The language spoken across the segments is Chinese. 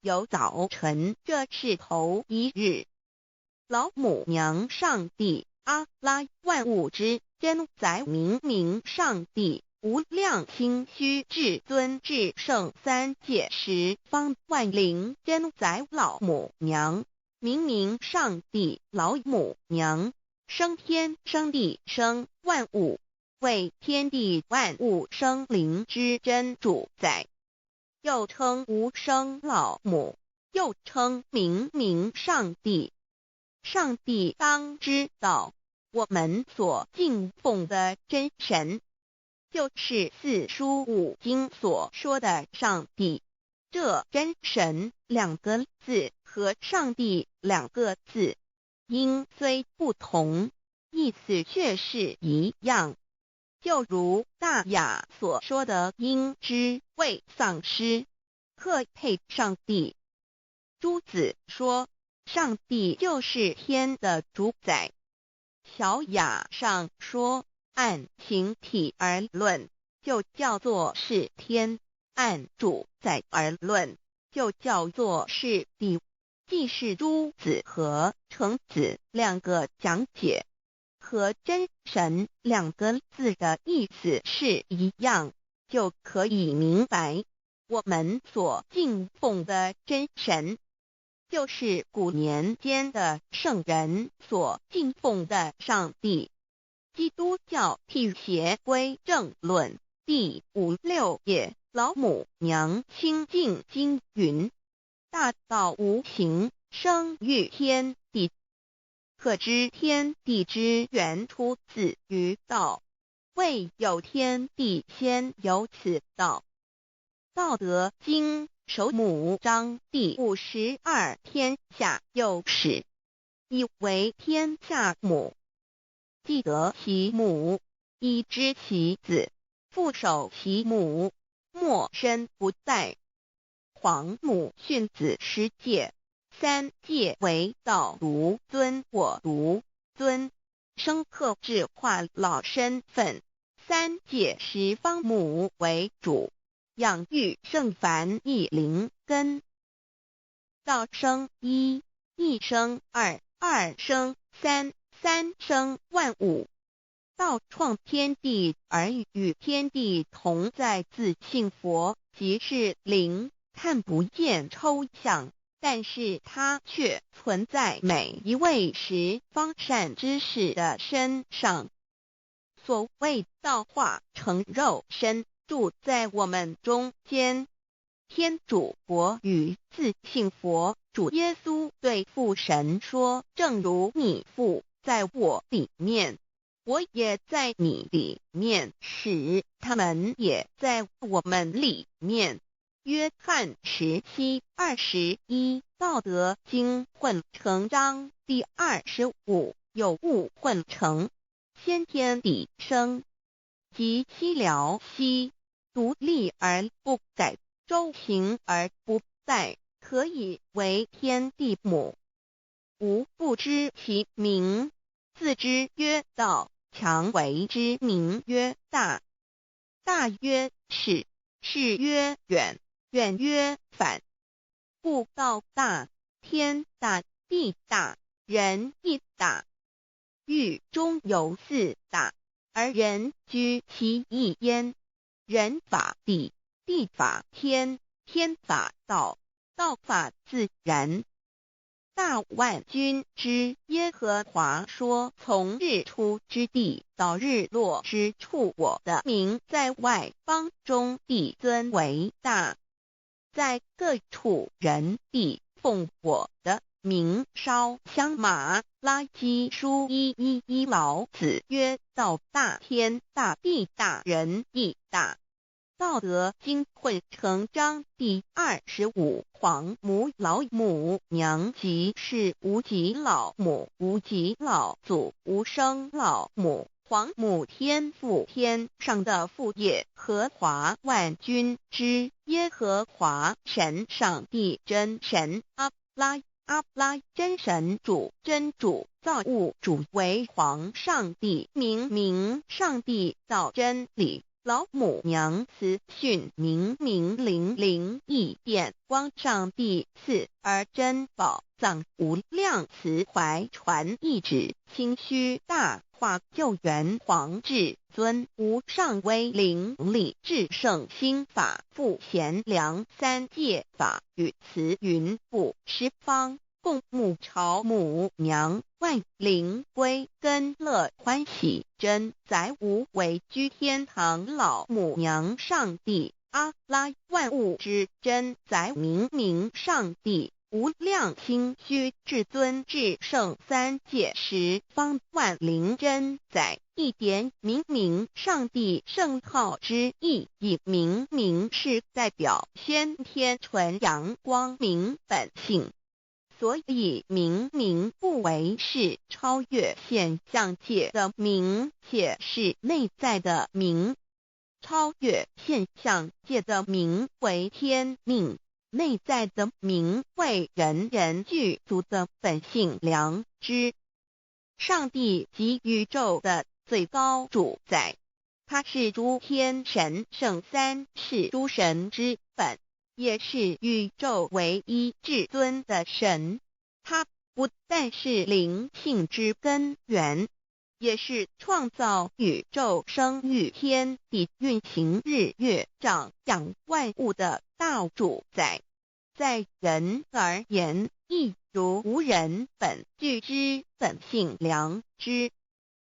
有早晨，这是头一日。老母娘上帝阿拉万物之真宰明明上帝无量清虚至尊至圣三界十方万灵真宰老母娘明明上帝老母娘生天生地生万物，为天地万物生灵之真主宰，又称无生老母，又称明明上帝。上帝当知道，我们所敬奉的真神，就是四书五经所说的上帝。这真神两个字和上帝两个字，音虽不同，意思却是一样。就如大雅所说的音之谓丧失，可配上帝。朱子说，上帝就是天的主宰。小雅上说，按形体而论，就叫做是天；按主宰而论，就叫做是地。既是朱子和程子两个讲解，和真神两个字的意思是一样，就可以明白，我们所敬奉的真神，就是古年间的圣人所敬奉的上帝。基督教辟邪归正论第56页，老母娘清净经云：大道无形，生育天地，可知天地之源出自于道，未有天地，先有此道。道德经首母章第52，天下有始，以为天下母。既得其母，以知其子，父守其母，莫身不在。皇母训子十戒，三戒为道如尊我如尊，生克制化老身份。三戒十方母为主，养育圣凡一灵根。道生一，一生二，二生三，三生万物。道创天地而与天地同在，自性佛，即是灵，看不见抽象，但是它却存在每一位十方善知识的身上。所谓道化成肉身，住在我们中间。天主佛与自性佛主耶稣对父神说，正如你父在我里面，我也在你里面，使他们也在我们里面。约翰17:21，道德经混成章第25，有物混成，先天地生，即七辽息，独立而不改，周行而不殆，可以为天地母。吾不知其名，自之曰道，强为之名曰大。大曰始，始曰远，远曰反。故道大，天大，地大，人亦大。域中有四大，而人居其一焉。人法地，地法天，天法道，道法自然。大万军之耶和华说，从日出之地到日落之处，我的名在外邦中必尊为大。在各处人必奉我的名烧香马拉基书1:1，老子曰：道大，天大，地大，人亦大。道德经混成章第25，皇母老母娘即是无极老母，无极老祖，无生老母。皇母天父，天上的父，耶和华万军之耶和华神，上帝真神，阿拉真神主，真主造物主，为皇上帝，明明上帝造真理，老母娘慈训明明灵灵异变光上帝赐而珍宝藏无量慈怀传一旨清虚大化救援皇至尊无上威灵力至圣心法复贤良三界法与慈云布十方共母朝母娘万灵归根乐欢喜真载无为居天堂老母娘上帝阿拉万物之真载明明上帝无量清虚至尊至圣三界十方万灵真载一点明明上帝圣号之意以明明是代表先天纯阳光明本性，所以明明不为是超越现象界的明，且是内在的明。超越现象界的明为天命，内在的明为人人具足的本性良知。上帝即宇宙的最高主宰，他是诸天神圣三世诸神之本，也是宇宙唯一至尊的神。他不但是灵性之根源，也是创造宇宙生育天地运行日月长养万物的大主宰。在人而言，亦如无人本具之本性良知，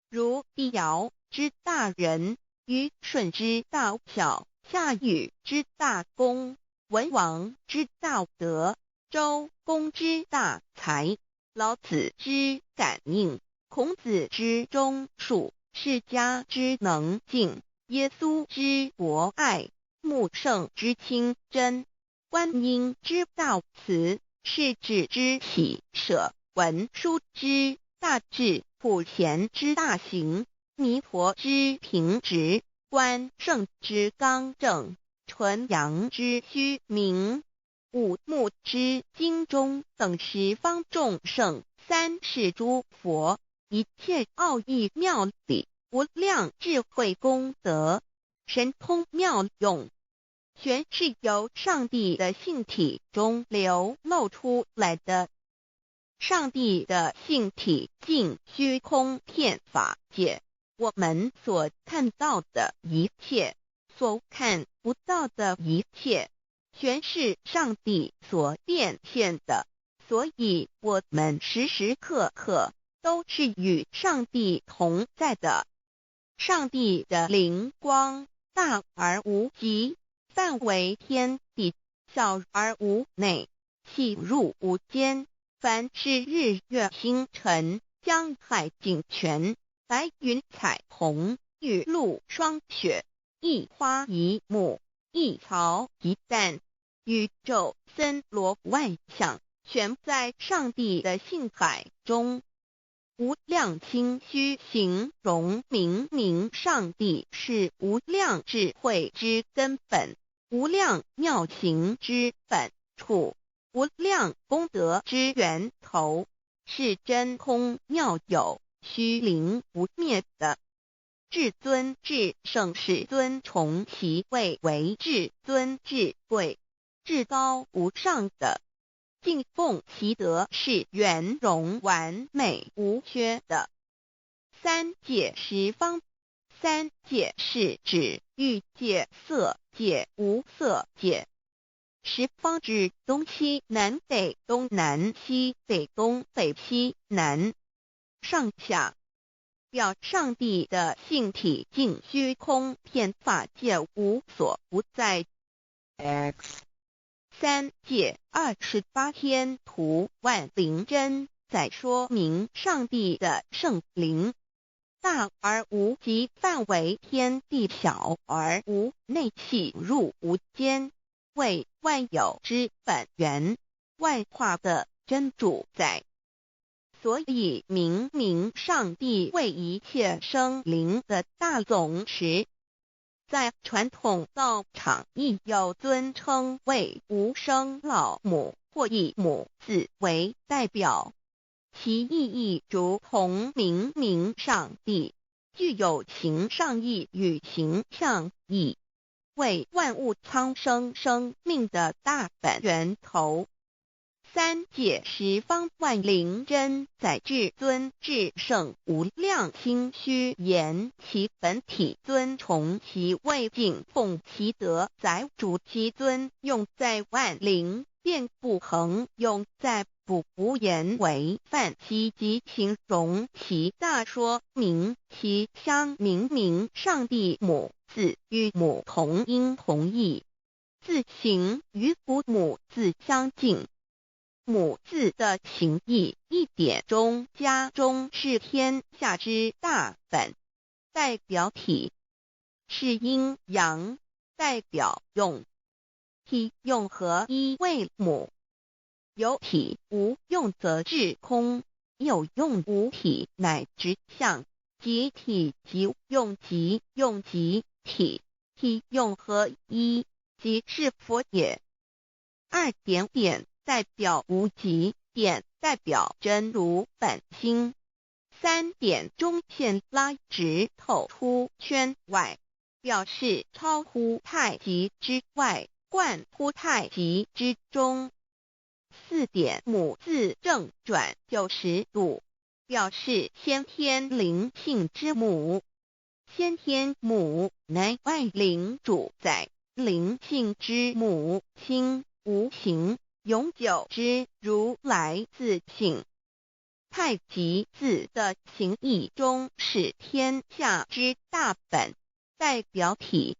如帝尧之大仁，虞舜之大巧，夏禹之大功，文王之大德，周公之大才，老子之感应，孔子之忠恕，释迦之能静，耶稣之博爱，穆圣之清真，观音之大慈，世子之喜舍，文殊之大智，普贤之大行，弥陀之平直，观圣之刚正，纯阳之虚明，五目之精中等十方众圣，三世诸佛，一切奥义妙理，无量智慧功德，神通妙用，全是由上帝的性体中流露出来的。上帝的性体尽虚空遍法界，我们所看到的一切，所看不到的一切，全是上帝所变现的，所以我们时时刻刻都是与上帝同在的。上帝的灵光大而无极，范围天地，小而无内，细入无间。凡是日月星辰，江海景泉，白云彩虹，雨露霜雪，一花一木，一草一蛋，宇宙森罗万象，全在上帝的性海中。无量清虚形容明明上帝是无量智慧之根本，无量妙行之本处，无量功德之源头，是真空妙有，虚灵不灭的。至尊至圣世尊崇其位为至尊至贵，至高无上的，敬奉其德是圆融完美无缺的。三界十方，三界是指欲界、色界、无色界。十方指东西南北东南西北东北西南上下，表上帝的性体尽虚空遍法界无所不在。X 三界28天图万灵真在说明上帝的圣灵大而无极，范围天地，小而无内，细入无间，为万有之本源，万化的真主宰。所以明明上帝为一切生灵的大总持，在传统道场亦有尊称为无生老母，或以母字为代表，其意义如同明明上帝具有形上义与形象义，为万物苍生生命的大本源头。三界十方万灵真载至尊至圣无量心虚言其本体尊崇其位敬奉其德载主其尊用在万灵便不恒用在不无言为范其及形容其大说明其相明明上帝母字与母同音同义，字形与父母字相近。母字的情义一点中家中是天下之大本，代表体是阴阳，代表用，体用合一为母。有体无用则至空，有用无体乃直相，即体即用即用即体，体用合一即是佛也。二点点代表无极，点代表真如本心。三点中线拉直透出圈外，表示超乎太极之外，贯乎太极之中。四点母字正转90度，表示先天灵性之母。先天母乃外灵主宰，灵性之母心无形。永久之如来自性。太极字的形义中是天下之大本，代表体。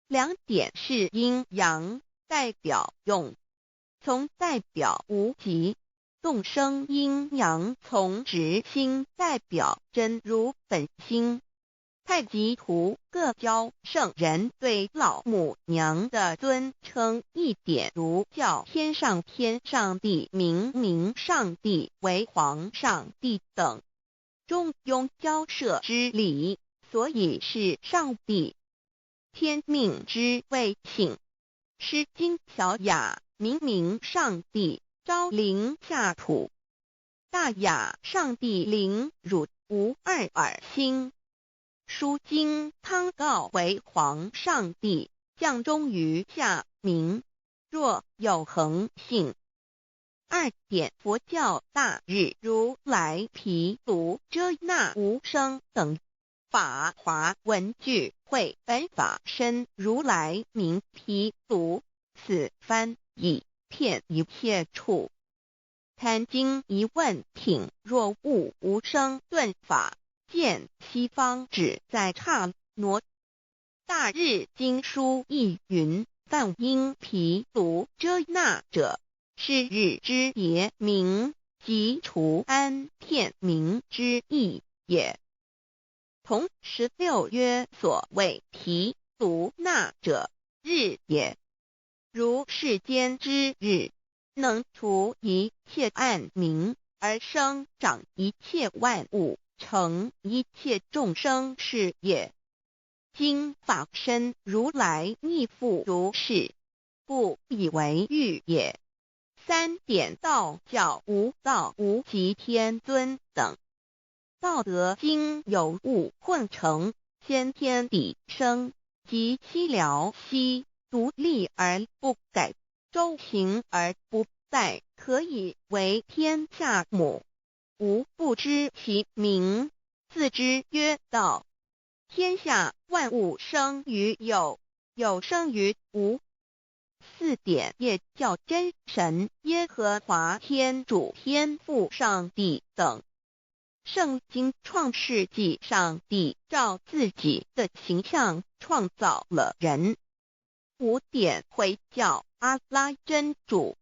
两点是阴阳，代表用，从代表无极，动生阴阳从直心代表真如本心。太极图各教圣人对老母娘的尊称一点如叫天上帝明明上帝为皇上帝等，中庸交涉之理，所以是上帝。天命之谓请，诗经小雅明明上帝昭灵下土，大雅上帝灵汝无二耳心。书经汤告为皇上帝，降中于下民，若有恒性。二点佛教大日如来毗卢遮那无生等法华文具会本法身如来名毗卢，此翻译遍一切处。坛经一问挺若悟无生顿法，见西方只在刹那。大日经书亦云，梵音毗卢遮那者，是日之别名，即除安片名之意也。同16曰所谓毗卢那者，日也。如世间之日，能除一切暗明，而生长一切万物，成一切众生是也。今法身如来亦复如是，故以为喻也。三点道教无道无极天尊等。道德经有物混成，先天地生，即七辽息，独立而不改，周行而不殆，可以为天下母。吾不知其名，自之曰道。天下万物生于有，有生于无。四点也叫真神耶和华天主天父上帝等。圣经创世纪上帝照自己的形象创造了人。五点回教阿拉真主。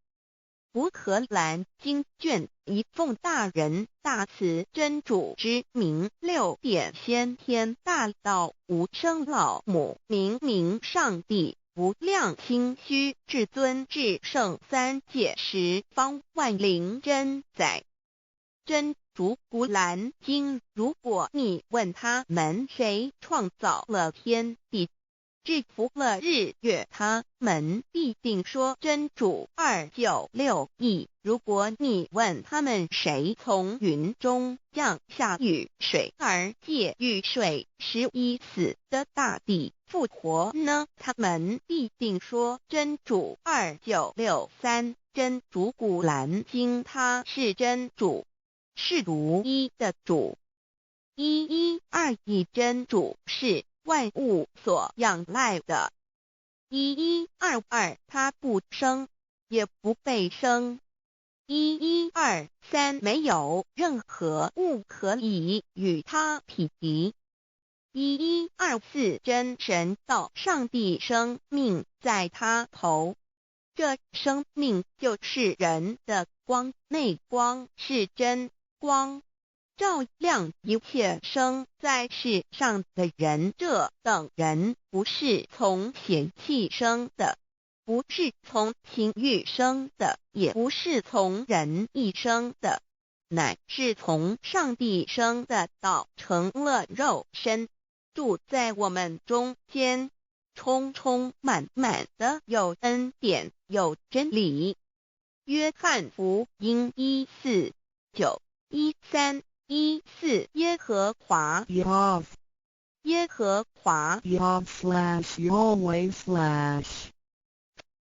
乌克兰经卷一奉大人大慈真主之名，六点先天大道无生老母明明上帝无量心虚至尊至圣三界十方万灵真载真主古兰经。如果你问他们谁创造了天地，制服了日月，他们必定说真主296亿。如果你问他们谁从云中降下雨水而借雨水使已死的大地复活呢？他们必定说真主2963。真主古兰经，他是真主，是独一的主。112真主是万物所仰赖的。1122他不生，也不被生。1123没有任何物可以与他匹敌。1124真神道，上帝生命在他头，这生命就是人的光，内光是真光，照亮一切生在世上的人。这等人不是从血气生的，不是从情欲生的，也不是从人意生的，乃是从上帝生的道，成了肉身，住在我们中间，充充满满的有恩典，有真理。约翰福音1491314耶和华 Yav 耶和华 Yav/Yahweh/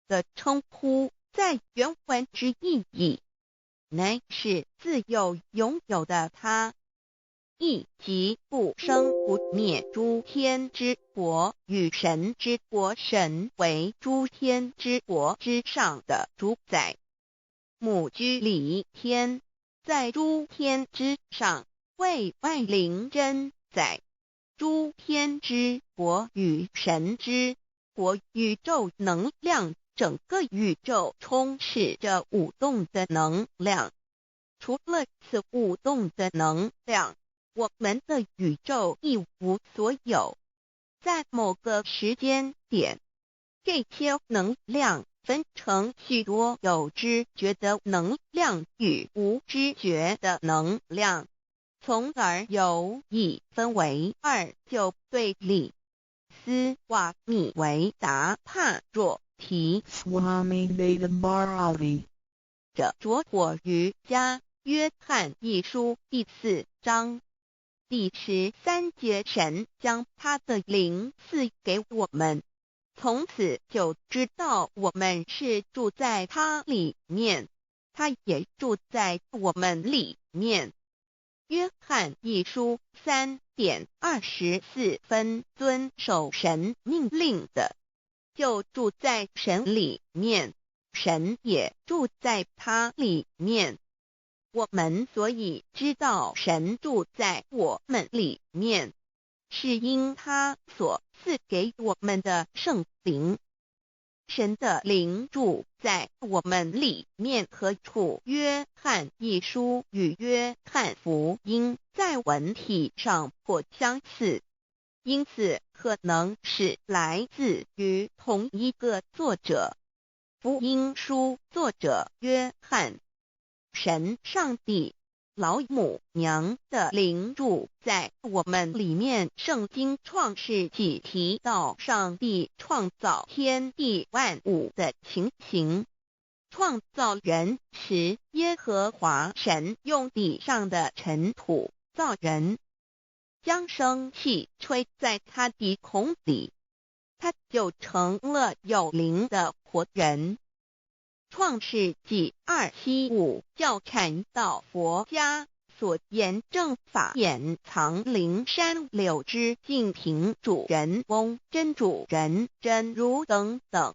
的称呼，在原文之意义，乃是自有拥有的他，亦即不生不灭诸天之国与神之国，神为诸天之国之上的主宰，母居里天，在诸天之上，为万灵真宰。诸天之国与神之国，宇宙能量，整个宇宙充斥着舞动的能量。除了此舞动的能量，我们的宇宙一无所有。在某个时间点，这些能量分成许多有知觉的能量与无知觉的能量，从而有一分为二，就对立。斯瓦米维达帕若提 Swami Vedambarali 着着火于家约翰一书第4章第13节，神将他的灵赐给我们，从此就知道我们是住在他里面，他也住在我们里面。约翰一书3:24，遵守神命令的，就住在神里面，神也住在他里面。我们所以知道神住在我们里面，是因他所赐给我们的圣灵。神的灵住在我们里面何处？约翰一书与约翰福音在文体上颇相似，因此可能是来自于同一个作者。福音书作者约翰，神上帝老母娘的灵住在我们里面。圣经创世纪提到上帝创造天地万物的情形，创造人时，耶和华神用地上的尘土造人，将生气吹在他鼻孔里，他就成了有灵的活人。创世纪275教阐到佛家所言正法掩藏灵山柳之净瓶主人翁真主人真如等等，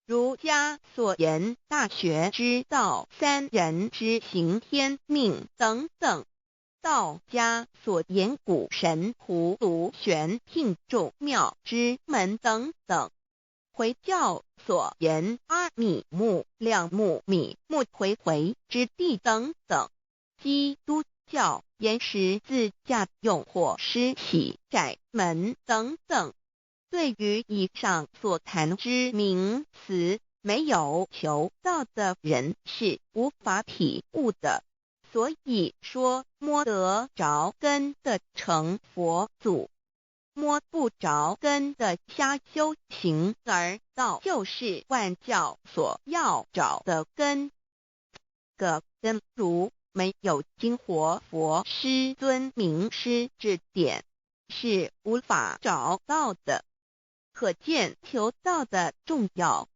儒家所言大学之道三人之行天命等等，道家所言古神荼毒玄牝众妙之门等等，回教所言阿米木两木米木回回之地等等，基督教言十字架用火施洗窄门等等。对于以上所谈之名词，没有求道的人是无法体悟的，所以说摸得着根的成佛祖。摸不着根的瞎修行，而道就是万教所要找的根。个根如没有经活佛师尊名师指点，是无法找到的。可见求道的重要。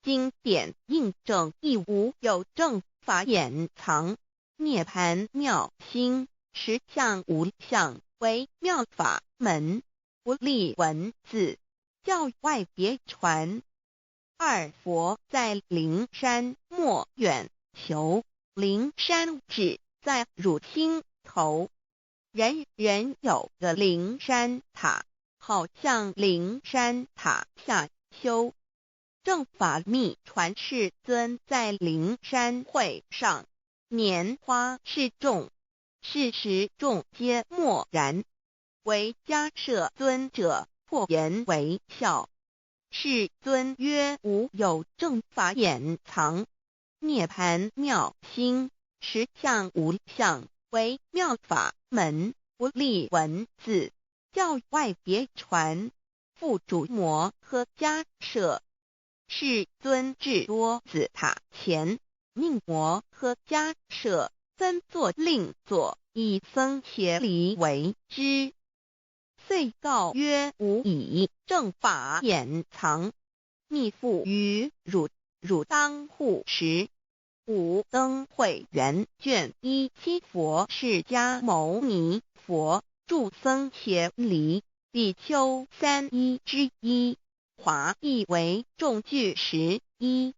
经典印证亦无有正法掩藏，涅盘妙心，实相无相，为妙法门，不立文字，教外别传。二佛在灵山莫远求，灵山只在汝心头。人人有个灵山塔，好像灵山塔下修。正法密传世尊在灵山会上，拈花示众，是时众皆默然，唯迦摄尊者破颜为笑。世尊曰：无有正法掩藏，涅盘妙心，实相无相，为妙法门，不立文字，教外别传。复主摩诃迦摄。世尊至多子塔前，命摩诃迦摄分座令座，以僧伽梨为之。遂告曰：吾以正法掩藏，密付于汝，汝当护持。五灯会元卷17佛释迦牟尼佛著僧伽梨比丘31之一。华译为众句11，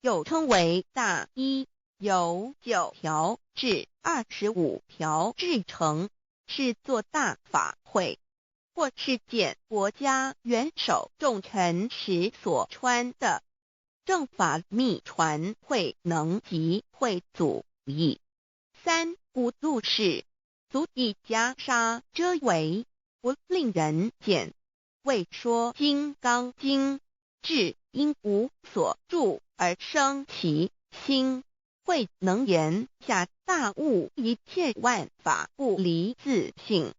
又称为大一，由9条至25条制成，是作大法会，或是见国家元首重臣时所穿的。正法密传会能及会祖义。三无入世，足以袈裟遮围，不令人见。为说金刚经，至因无所住而生其心，慧能言下大悟一切万法不离自性。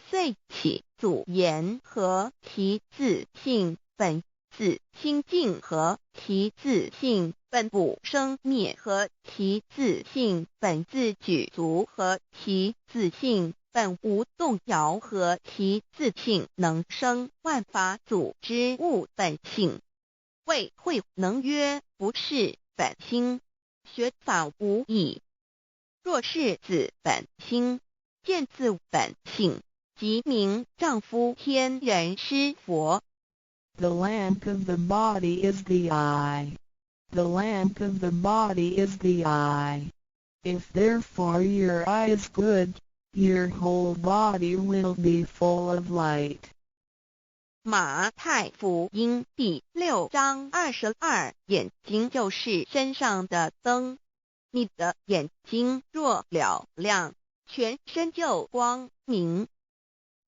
遂起祖言和其自性本自清净和其自性本不生灭和其自性本自具足和其自性本无动摇和其自性能生万法组之物本性。谓慧能曰：不是本心，学法无益。若是自本心，见自本性，即名丈夫天人师佛。The lamp of the body is the eye. The lamp of the body is the eye. If therefore your eye is good, your whole body will be full of light. 马太福音第6章22，眼睛就是身上的灯。你的眼睛若了亮，全身就光明。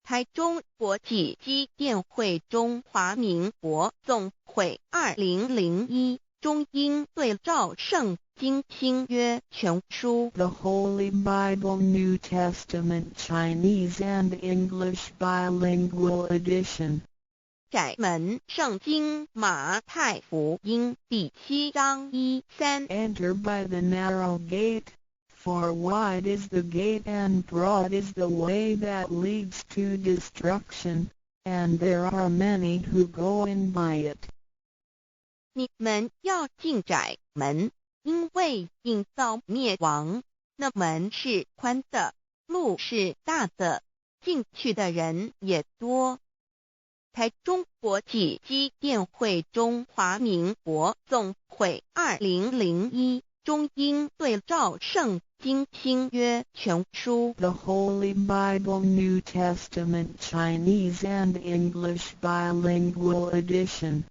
台中国际机电会中华民国总会2001中英对照圣经新约全书 The Holy Bible New Testament Chinese and English Bilingual Edition. 窄门圣经马太福音第7章1-3 Enter by the narrow gate, for wide is the gate and broad is the way that leads to destruction, and there are many who go in by it. 你们要进窄门，因为引到灭亡。那门是宽的，路是大的，进去的人也多。台中国际机电会中华民国总会2001中英对照圣经新约全书 The Holy Bible New Testament Chinese and English Bilingual Edition.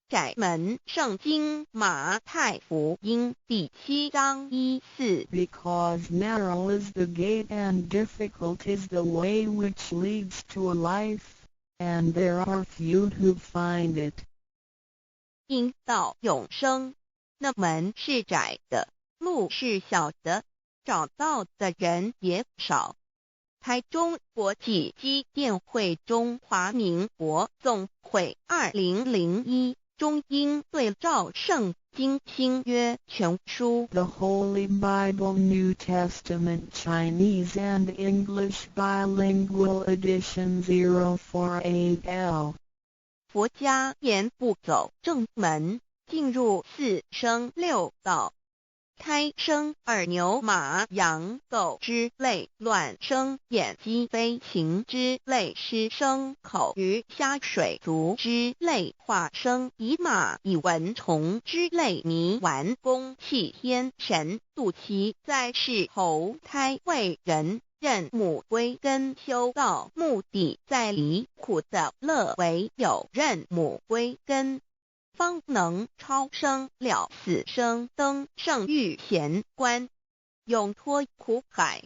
窄门圣经马太福音第7章1-4 Because narrow is the gate and difficult is the way which leads to life, and there are few who find it. 因到永生，那门是窄的，路是小的，找到的人也少。台中国际机电会中华民国总会2001中英对照圣经新约全书 The Holy Bible New Testament Chinese and English Bilingual Edition 048L 佛家言不走正门，进入四生六道。胎生耳牛马羊狗之类，卵生眼鸡飞禽之类，湿生口鱼虾水族之类，化生以马以蚊虫之类，泥丸公气天神，度其在世投胎为人，任母归根修道，目的在离苦的乐为有任母归根，方能超生了死生，登圣域贤官，永脱苦海。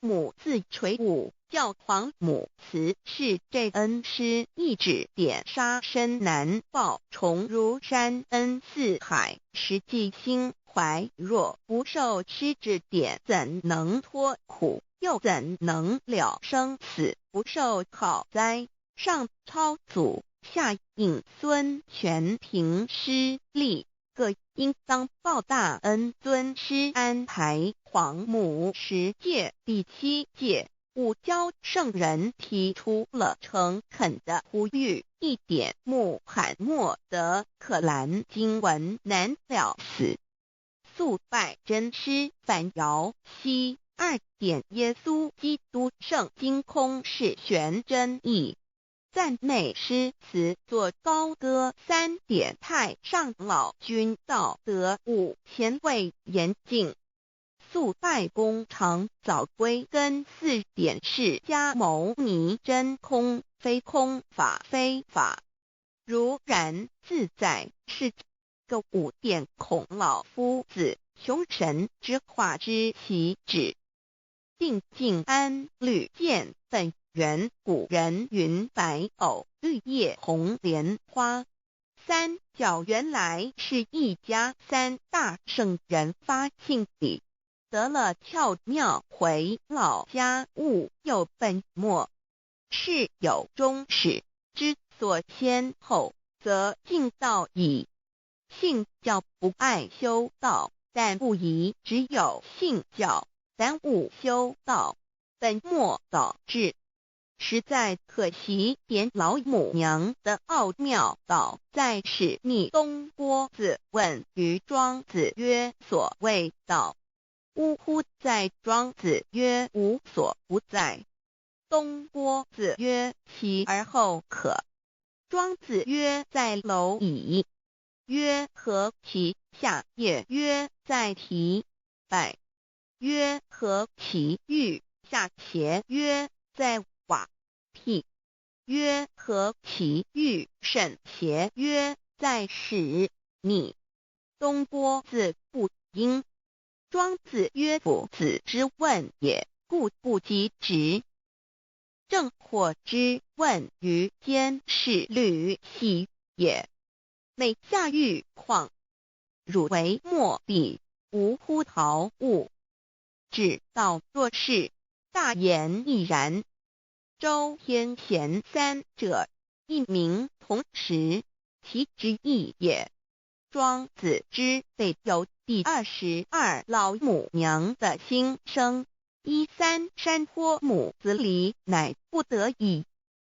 母自垂武，教皇母慈是这恩师，一指点杀身难报，重如山恩似海，实际心怀若不受师指点，怎能脱苦？又怎能了生死？不受考灾，上超祖，下应孙权凭师力，各应当报大恩。尊师安排皇母10诫，第7诫，五教圣人提出了诚恳的呼吁，一点穆罕默德可兰经文难了死，速拜真师反摇西。2点耶稣基督圣经空是玄真义，赞美诗词作高歌。3点太上老君道德5前卫严谨，速拜公常早归根。4点释迦牟尼真空，非空法非法，如然自在是个。5点孔老夫子雄神之化之其旨，定静安律见本源。古人云白藕绿叶红莲花。3角原来是一家3大圣人发庆礼，得了窍妙，回老家务有本末，事有终始，之所先后，则敬道矣。信教不爱修道，但不宜只有信教，耽误修道，本末倒置，实在可惜。点老母娘的奥妙道在使逆东郭子问于庄子曰：所谓道，呜呼！在庄子曰：无所不在。东郭子曰：其而后可。庄子曰：在蝼蚁。曰：何其下也？曰：在蹄。百。曰：何其欲下且？曰：在瓦辟。曰：何其欲甚且？曰：在使逆。东郭子不应。庄子曰：夫子之问也，故不及直。正或之问于监视律系也。每下欲况，汝为莫必，无乎陶物。指道若是，大言亦然。周天贤3者，一名同时，其之义也。庄子之备有第22老母娘的心声，3山坡母子离，乃不得已。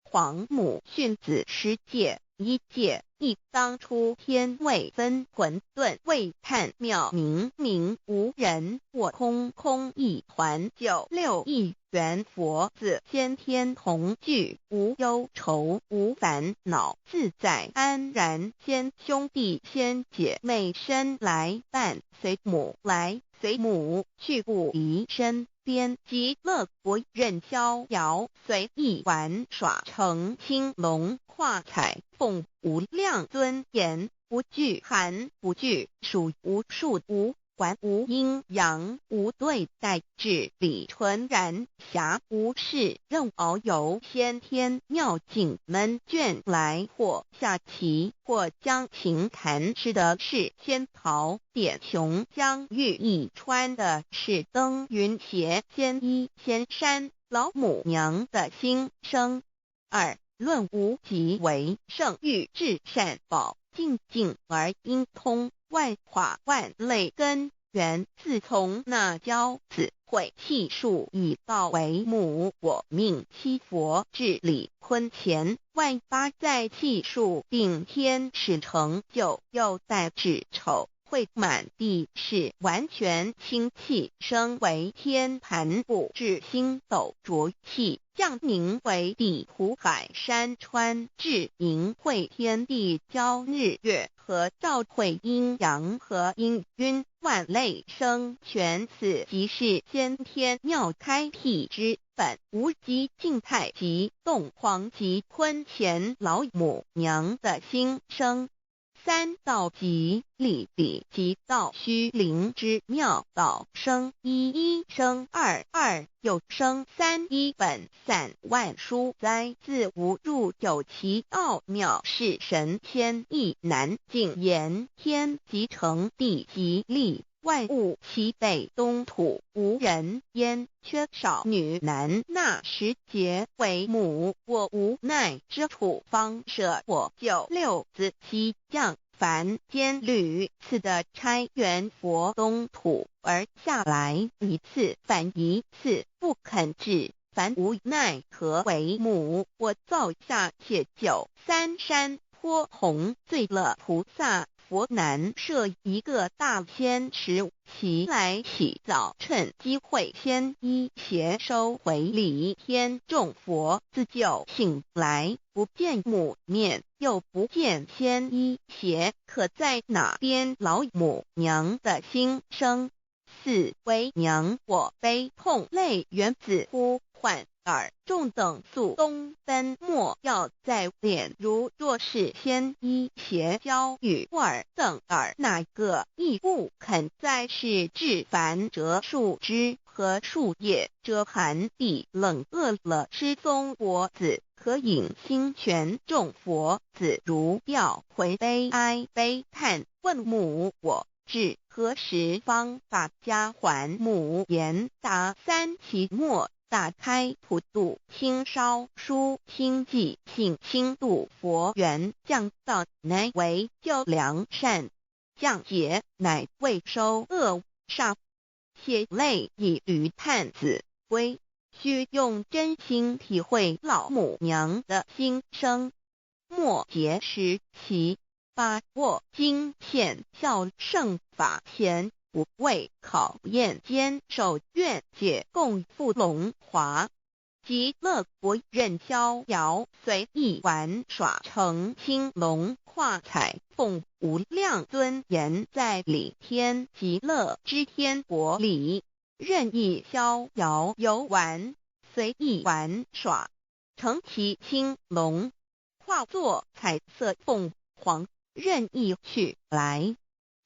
皇母训子10诫，1诫亦当初天未分，混沌未探，妙明明无人，我空空一团。9六一元佛子先天同具，无忧愁无烦恼，自在安然。先兄弟先姐妹生来伴，随母来随母去，不离身边。极乐国任逍遥，随意玩耍，成青龙画彩凤，无量尊严，不惧寒不惧暑，无数无管，无阴阳，无对待，至理纯然，暇无事任遨游。先天妙境门卷来，或下棋，或将琴弹，吃的是仙桃点琼，将玉一穿的是登云鞋，仙衣仙山，老母娘的心声。2. 论无极为圣域至善宝，静静而应通，万化万类根源，自从那骄子会气数以道为母，我命七佛治理坤乾，万八在气数并天使成就，又在指丑会满地是完全清气，升为天盘部，至星斗浊气，降凝为地湖海山川，至凝会天地交日月和照会阴阳和阴晕，万类生全，此即是先天妙开辟之本，无极静态及动黄及坤乾老母娘的心声。3. 道即理理即道虚灵之妙道，生一一生二二又生三，一本散万殊哉，自无入有其奥妙，是神天意难尽言。天即成，地即立，万物其北东土，无人焉，缺少女男，那时节为母，我无奈之处，方舍我九六子七将凡间屡次的差援佛东土，而下来一次反一次，不肯治，凡无奈何为母，我造下且九三山颇弘罪乐菩萨佛南设一个大仙池，其来洗澡，趁机会先一邪收回礼天众佛，自就醒来，不见母面，又不见先一邪，可在哪边？老母娘的心声。4. 为娘我悲痛泪源自呼唤耳众等宿东奔，莫要在脸，如若是先一邪教与尔等耳，哪个亦不肯在世至凡折树枝和树叶，遮寒地冷，饿了吃松果子，可饮清泉，众佛子如调回悲哀悲叹，问母我至何时方把家还母？言答3期末，打开普度清烧书清寂性清度佛缘，降道乃为救良善，降劫乃为收恶煞，血泪以于叹子归，须用真心体会老母娘的心声。末节时期，把握经片效圣法前，不畏考验，坚守愿解，共赴龙华极乐国，任逍遥随意玩耍，乘青龙跨彩凤，无量尊严在里天极乐之天国里，任意逍遥游玩，随意玩耍，乘其青龙，化作彩色凤凰，任意去来，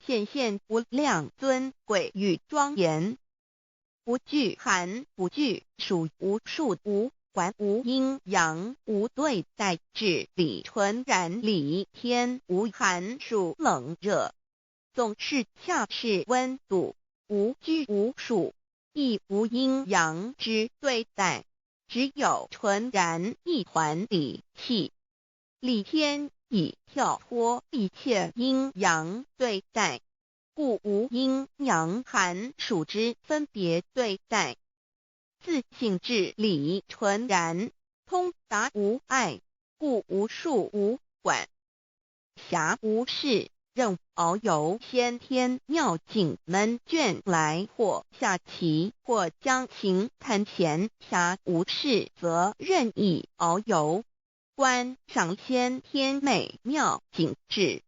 显现无量尊贵与庄严，不惧寒，不惧暑，无数无管，无阴阳，无对待，至理纯然理天，无寒暑冷热，总是恰是温度，无拘无束，亦无阴阳之对待，只有纯然一环理气。理天以跳脱一切阴阳对待，故无阴阳寒暑之分别对待，自性至理纯然，通达无碍，故无束无管，暇无事，任遨游先天妙境，能卷来或下棋，或将琴弹弦，暇无事则任意遨游，观赏先天美妙景致，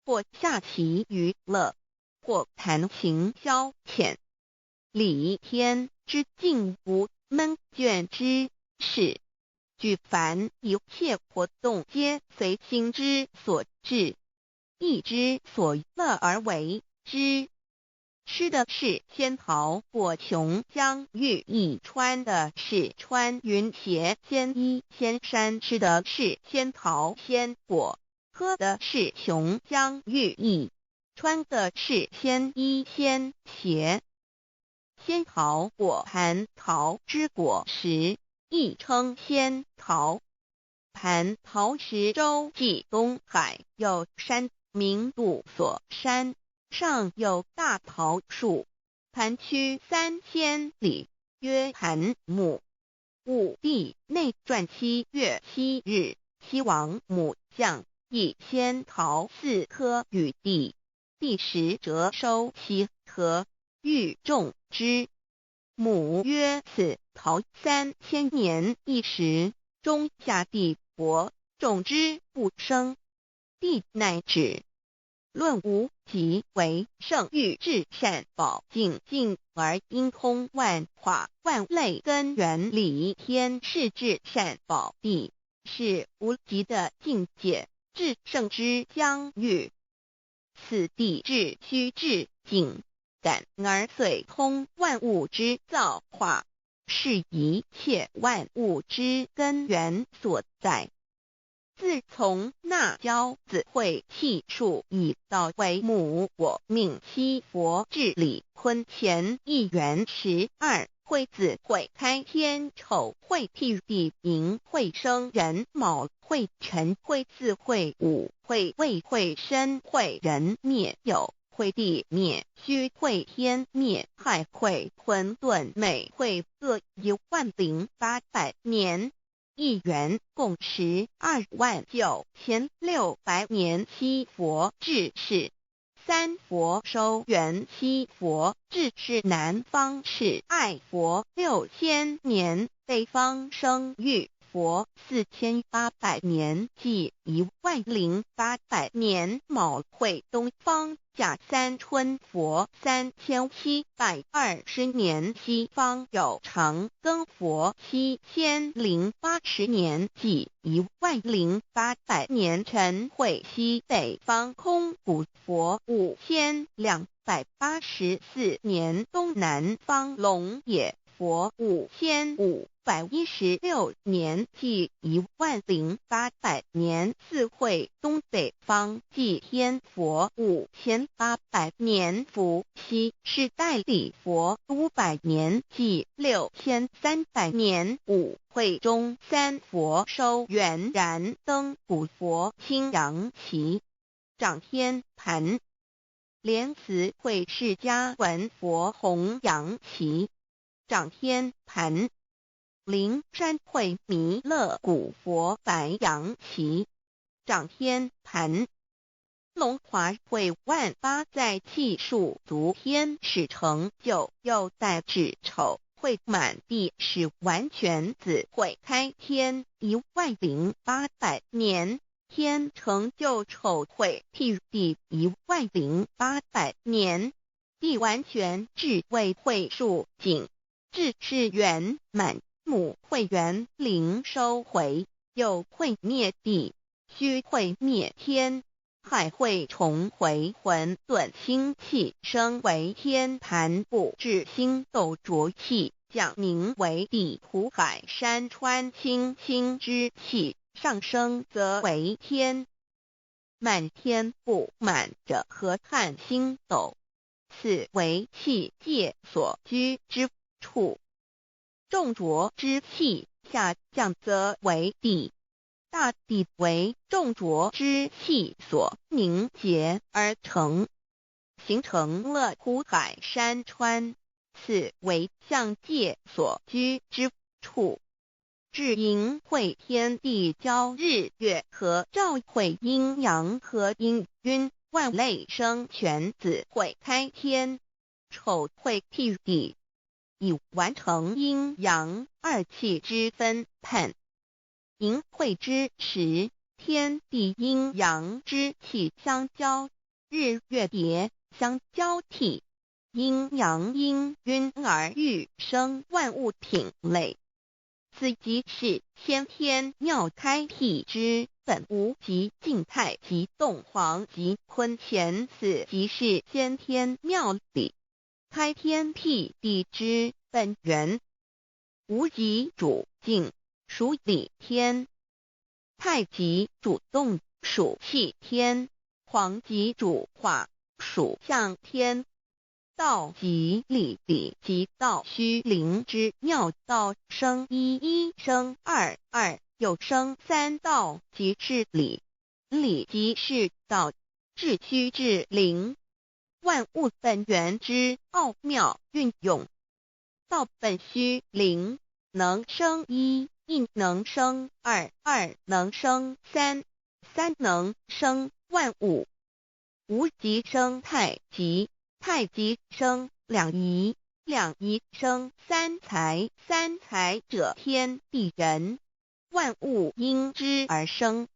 或下棋娱乐，或弹琴消遣，理天之境无闷倦之事，举凡一切活动皆随心之所至，意之所乐而为之。吃的是仙桃果琼浆玉一穿的是穿云鞋仙衣仙衫，吃的是仙桃仙果，喝的是琼浆玉液，穿的是仙衣仙鞋。仙桃果蟠桃之果实，亦称仙桃。蟠桃实洲际东海有山，名杜索山，上有大桃树，盘曲3000里，曰盘木。武帝内传7月7日，西王母将以仙桃4颗与帝，帝时折收其核，欲种之。母曰：此桃3000年一时，终下地薄，种之不生。帝乃止。论无极为圣域至善宝境尽而因通万化万类根源理天是至善宝地，是无极的境界，至圣之疆域。此地至虚至境，感而遂通万物之造化，是一切万物之根源所在。自从那骄子会气数以道为母，我命西佛治理坤乾一元12，会子会开天丑会替地寅会生人卯会辰会巳会午会未会申会人灭酉会地灭戌会天灭亥会混沌每会各10800年。一元共129600年。七佛治世，三佛收元。七佛治世，南方是爱佛6000年，北方生玉佛4800年，即10800年。卯会东方甲三春佛3720年，西方有长庚佛7080年，即10800年。辰会西北方空谷佛5284年，东南方龙野佛5516年，即10800年。四会东北方祭天佛5800年，伏羲是代理佛500年，即6300年。五会中三佛收元然灯古佛青阳旗，掌天盘。莲慈会释迦文佛红阳旗，掌天盘。灵山会弥勒古佛白阳旗，掌天盘。龙华会万八在气数足天使成就，又代指丑会满地是完全子会开天10800年，天成就丑会替地10800年，地完全至为会数景，至是圆满。母会元灵收回，又会灭地，戌会灭天，亥会重回混沌星气，生为天盘部，至星斗浊气，降名为地土海山川清清之气，上升则为天。满天不满者何叹星斗，此为气界所居之处。重浊之气下降则为地，大地为重浊之气所凝结而成，形成了土海山川，此为象界所居之处。至阴会天地交日月合，照会阴阳合阴晕，万类生全子会开天，丑会替地，以完成阴阳二气之分判。寅会之时，天地阴阳之气相交，日月叠相交替，阴阳氤氲而育生万物品类。此即是先天妙开辟之本无极静态及动黄及坤乾，此即是先天妙理开天辟地之本源。无极主静，属理天；太极主动，属气天；黄极主化，属象天。道即理理即道虚灵之妙道生一一生二二又生三道即是理，理即是道，至虚至灵，万物本源之奥妙运用。道本虚灵，能生一，一能生二，二能生三，三能生万物。无极生太极，太极生两仪，两仪生三才，三才者天地人，万物因之而生。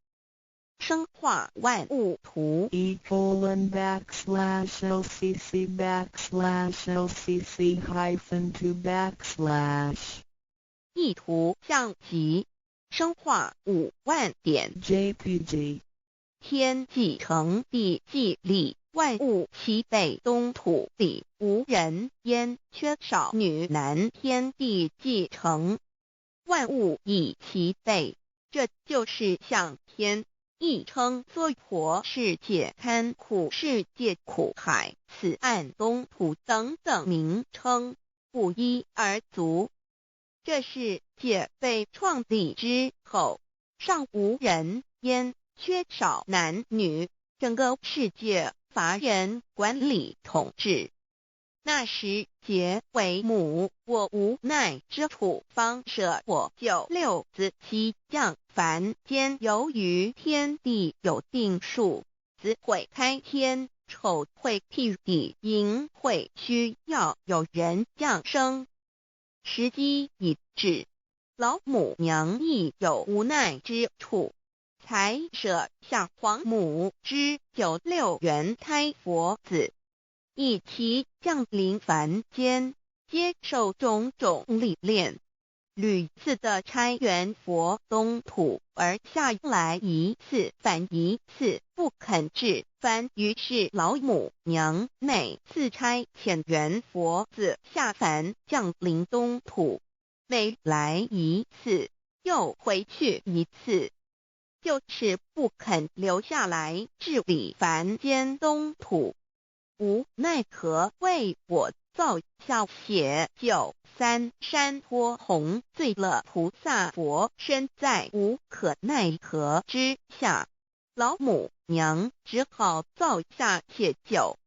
生化万物图://LCC_LCC_2 意图象集，生化5万点 JPG 天既成地既立，万物齐备，东土里无人焉，缺少女男，天地既成，万物以齐备，这就是象天。亦称娑婆世界、贪苦世界、苦海、此岸、东土等等名称，不一而足。这世界被创立之后，尚无人焉，缺少男女，整个世界乏人管理统治。那时桀为母，我无奈之处，方舍我救六子七将凡间。由于天地有定数，子会开天，丑会辟地，寅会需要有人降生。时机已至，老母娘亦有无奈之处，才舍下皇母之9六元胎佛子，一齐降临凡间，接受种种历练，屡次的差援佛东土而下来一次反一次不肯至凡，于是老母娘每次差遣援佛子下凡降临东土，每来一次又回去一次，就是不肯留下来治理凡间东土。无奈何为我造下血救三山托洪罪了菩萨佛，身在无可奈何之下，老母娘只好造下血救。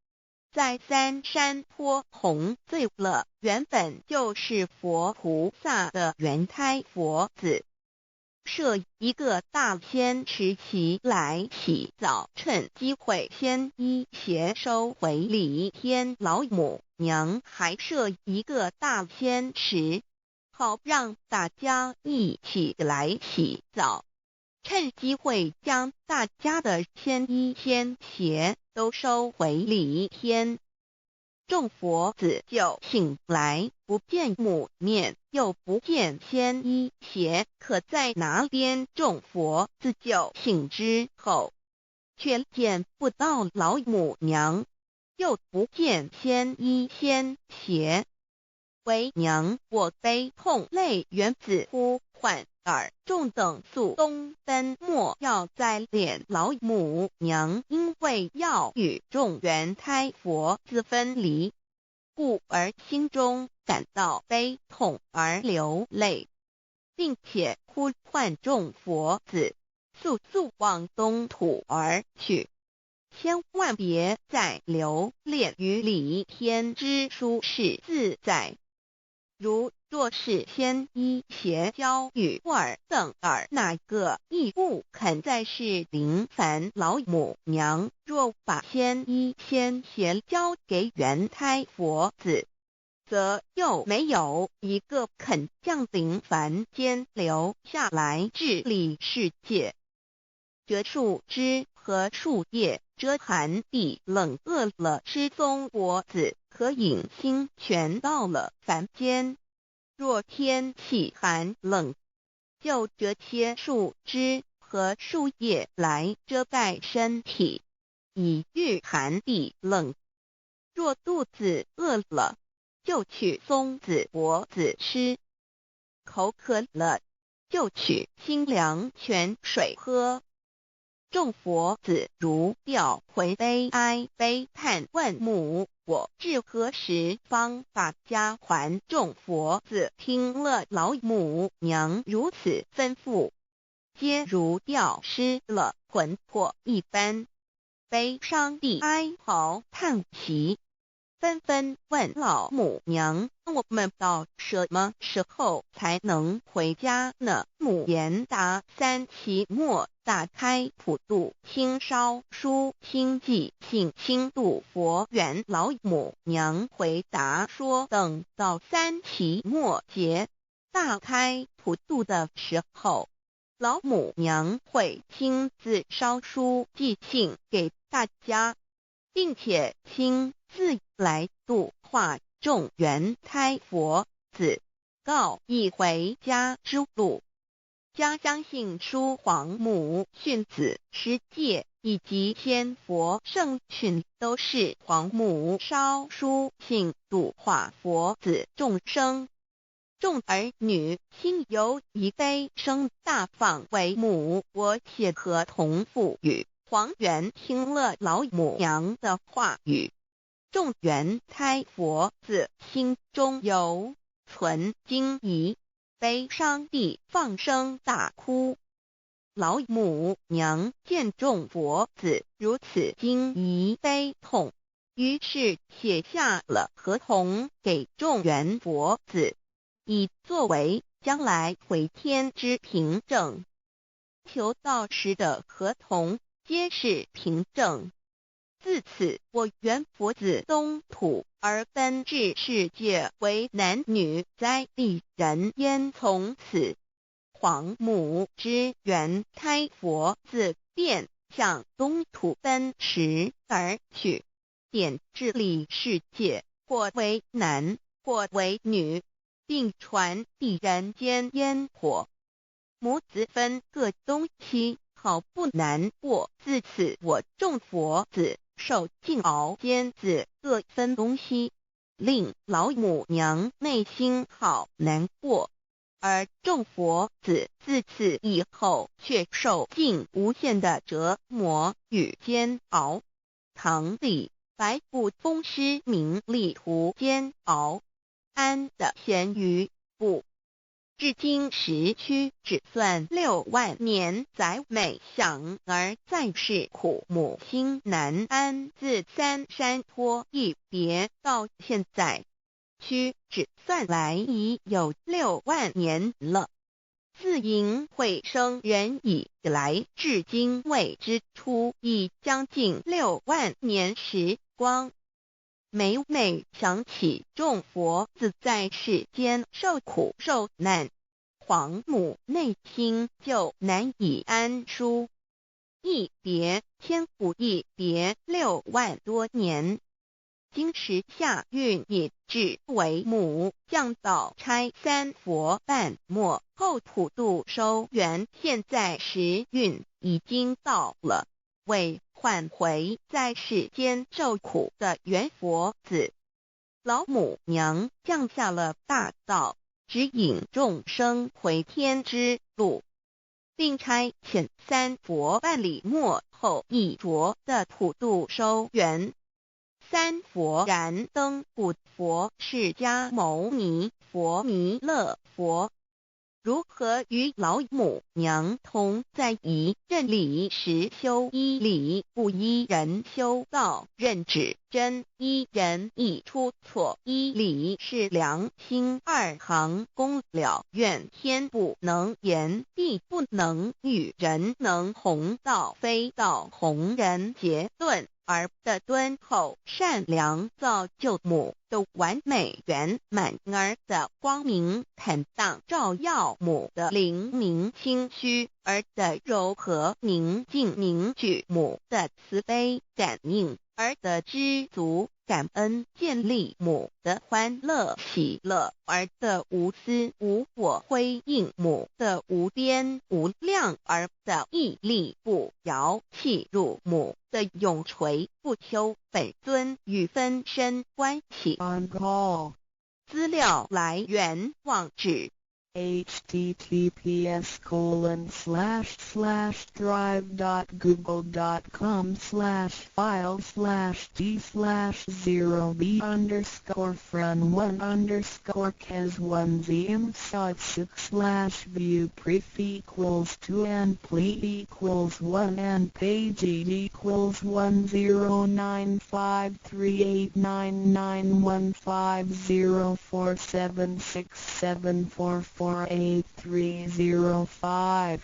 在三山托洪罪了原本就是佛菩萨的原胎佛子，设一个大仙池其来洗澡，趁机会先一邪收回礼天。老母娘还设一个大仙池，好让大家一起来洗澡，趁机会将大家的仙衣仙鞋都收回礼天。众佛子就醒来，不见母面，又不见仙衣鞋，可在哪边？众佛子就醒之后，却见不到老母娘，又不见仙衣仙鞋。为娘，我悲痛泪源自呼唤耳众等速东奔，莫要再怜老母娘，因为要与众原胎佛子分离，故而心中感到悲痛而流泪，并且呼唤众佛子速速往东土而去，千万别再留恋于礼天之舒适自在。若是仙衣鞋交与尔等尔，哪个亦不肯再是临凡老母娘？若把仙衣仙鞋交给原胎佛子，则又没有一个肯降临凡间留下来治理世界。这树枝和树叶遮寒地冷，饿了吃松果子，可饮清泉，到了凡间。若天气寒冷，就折些树枝和树叶来遮盖身体，以御寒地冷。若肚子饿了，就取松子果子吃；口渴了，就取清凉泉水喝。众佛子如调回悲哀悲叹问母我至何时方把家还众佛子听了老母娘如此吩咐，皆如掉失了魂魄一般，悲伤地哀嚎叹息，纷纷问老母娘：我们到什么时候才能回家呢？母言答：3期末打开普度清烧书清寂信清度佛缘。老母娘回答说，等到3期末节大开普度的时候，老母娘会亲自烧书寄信给大家，并且亲自来度化众缘胎佛子，告一回家之路。家相信书皇母训子师戒以及仙佛圣训都是皇母烧书信度化佛子众生。众儿女心由一悲生大放为母，我且合同赋予。黄元听了老母娘的话语，众缘胎佛子心中有存惊疑，悲伤地放声大哭。老母娘见众佛子如此惊疑悲痛，于是写下了合同给众缘佛子，以作为将来回天之凭证。求道时的合同皆是凭证。自此，我缘佛子东土而奔至世界为男女在地人焉。从此，皇母之缘胎佛子便向东土奔驰而去，点治理世界，或为男，或为女，并传递人间烟火。母子分各东西，好不难过。自此，我众佛子受尽熬煎子各分东西，令老母娘内心好难过。而众佛子自此以后却受尽无限的折磨与煎熬。唐李白骨风师名利图煎熬，安的咸鱼不。至今时区只算6万年，载美享而在世苦，母心难安。自三山坡一别到现在，区只算来已有6万年了。自寅会生人以来，至今未知出，已将近6万年时光。每每想起众佛子在世间受苦受难，皇母内心就难以安舒。一别千古，一别6万多年。今时下运引至为母，降道差3佛半末后普度收圆，现在时运已经到了，为唤回在世间受苦的缘佛子。老母娘降下了大道，指引众生回天之路，并差遣3佛半里末后一着的普度收圆。3佛燃灯古佛、释迦牟尼佛、弥勒佛，如何与老母娘同在一任理时修一理，不依人修道，任指真一人一出错，一理是良心2行公了愿，天不能言，地不能语，人能弘道，非道弘人。结论而的敦厚善良，造就母的完美圆满，儿的光明坦荡，照耀母的灵明清虚，儿的柔和宁静凝聚，母的慈悲感应，儿的知足感恩建立母的欢乐喜乐，儿的无私无我辉映母的无边无量，儿的屹立不摇弃入母的永垂不朽。本尊与分身关系。On call. 资料来源网址 https://drive.google.com/files/d/0b_fun_1_kes1z_view pref=1 and page =1-95389915046744830.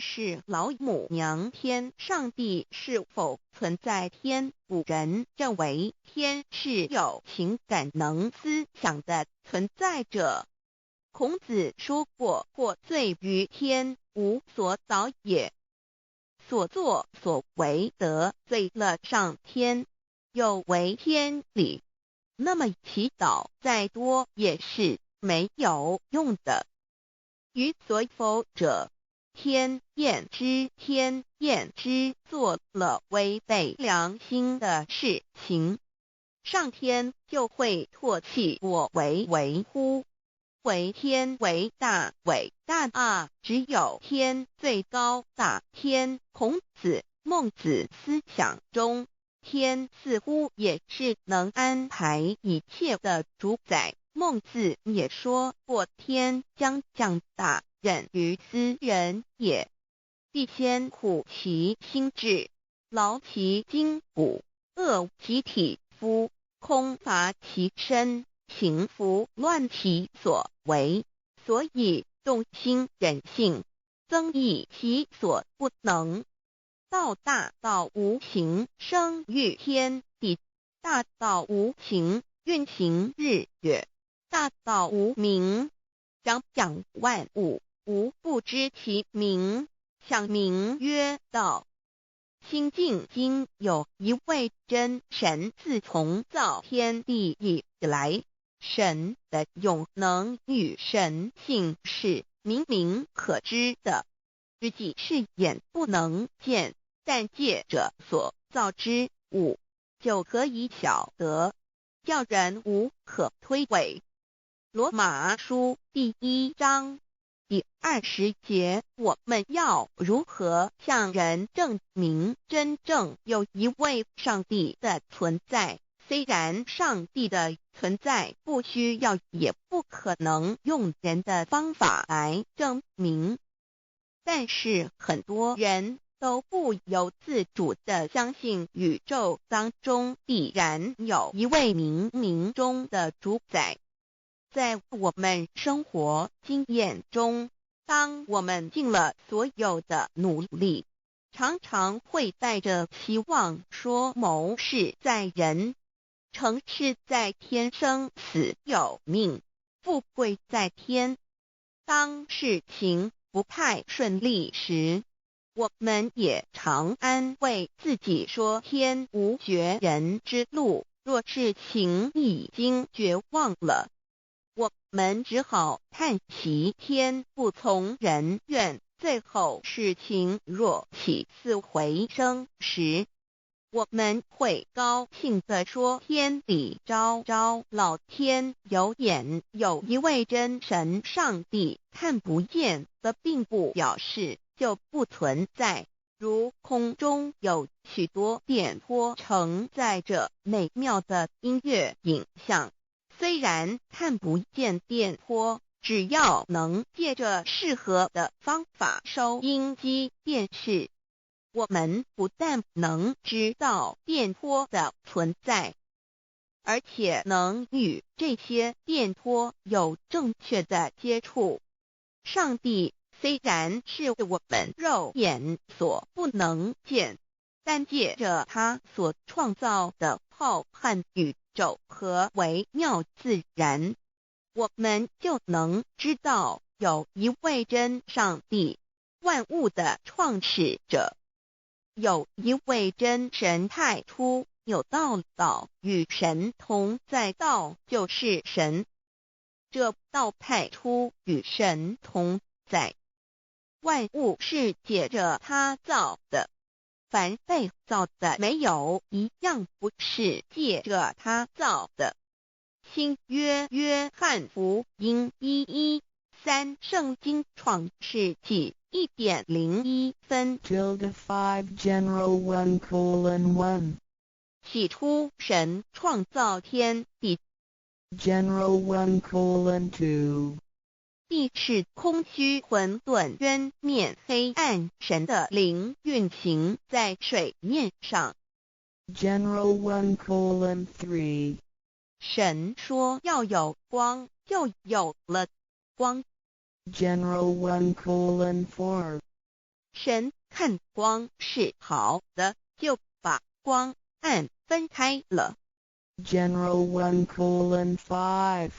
是老母娘天上帝是否存在天？古人认为天是有情感能思想的存在者。孔子说过：或罪于天，无所导也。所作所为得罪了上天，有违天理，那么祈祷再多也是没有用的。予所否者，天厌之，天厌之，做了违背良心的事情，上天就会唾弃我为乎？为天为大，伟大啊！只有天最高大天。孔子、孟子思想中，天似乎也是能安排一切的主宰。孟子也说过：天将降大任于斯人也，必先苦其心志，劳其筋骨，饿其体肤，空乏其身，行拂乱其所为，所以动心忍性，增益其所不能。道大道无形，生育天地；大道无形，运行日月；大道无名，掌讲万物，无不知其名，象名曰道。新晋经有一位真神，自从造天地以来，神的永能与神性是明明可知的，实际是眼不能见，但借着所造之物，就可以晓得，叫人无可推诿。罗马书第1章第20节，我们要如何向人证明真正有一位上帝的存在？虽然上帝的存在不需要也不可能用人的方法来证明，但是很多人都不由自主地相信宇宙当中必然有一位冥冥中的主宰。在我们生活经验中，当我们尽了所有的努力，常常会带着希望说谋事在人，成事在天，生死有命，富贵在天。当事情不太顺利时，我们也常安慰自己说天无绝人之路，若事情已经绝望了，我们只好叹息天不从人愿。最后事情若起死回生时，我们会高兴地说天理昭昭，老天有眼，有一位真神上帝，看不见的并不表示就不存在。如空中有许多电波承载着美妙的音乐影像，虽然看不见电波，只要能借着适合的方法收音机电视，我们不但能知道电波的存在，而且能与这些电波有正确的接触。上帝虽然是我们肉眼所不能见，但借着他所创造的浩瀚宇宙和微妙自然，我们就能知道有一位真上帝，万物的创始者，有一位真神太初有道，道与神同在，道就是神，这道太初与神同在。万物是借着他造的，凡被造的没有一样不是借着他造的。新约约翰福音1:13，圣经创世纪1.01分。 5 General 1:1 起初神创造天地， General 1:2 地是空虚混沌渊面黑暗，神的灵运行在水面上。 General 1:3 神说要有光，就有了光。 General 1:4神看光是好的，就把光暗分开了。General 1:5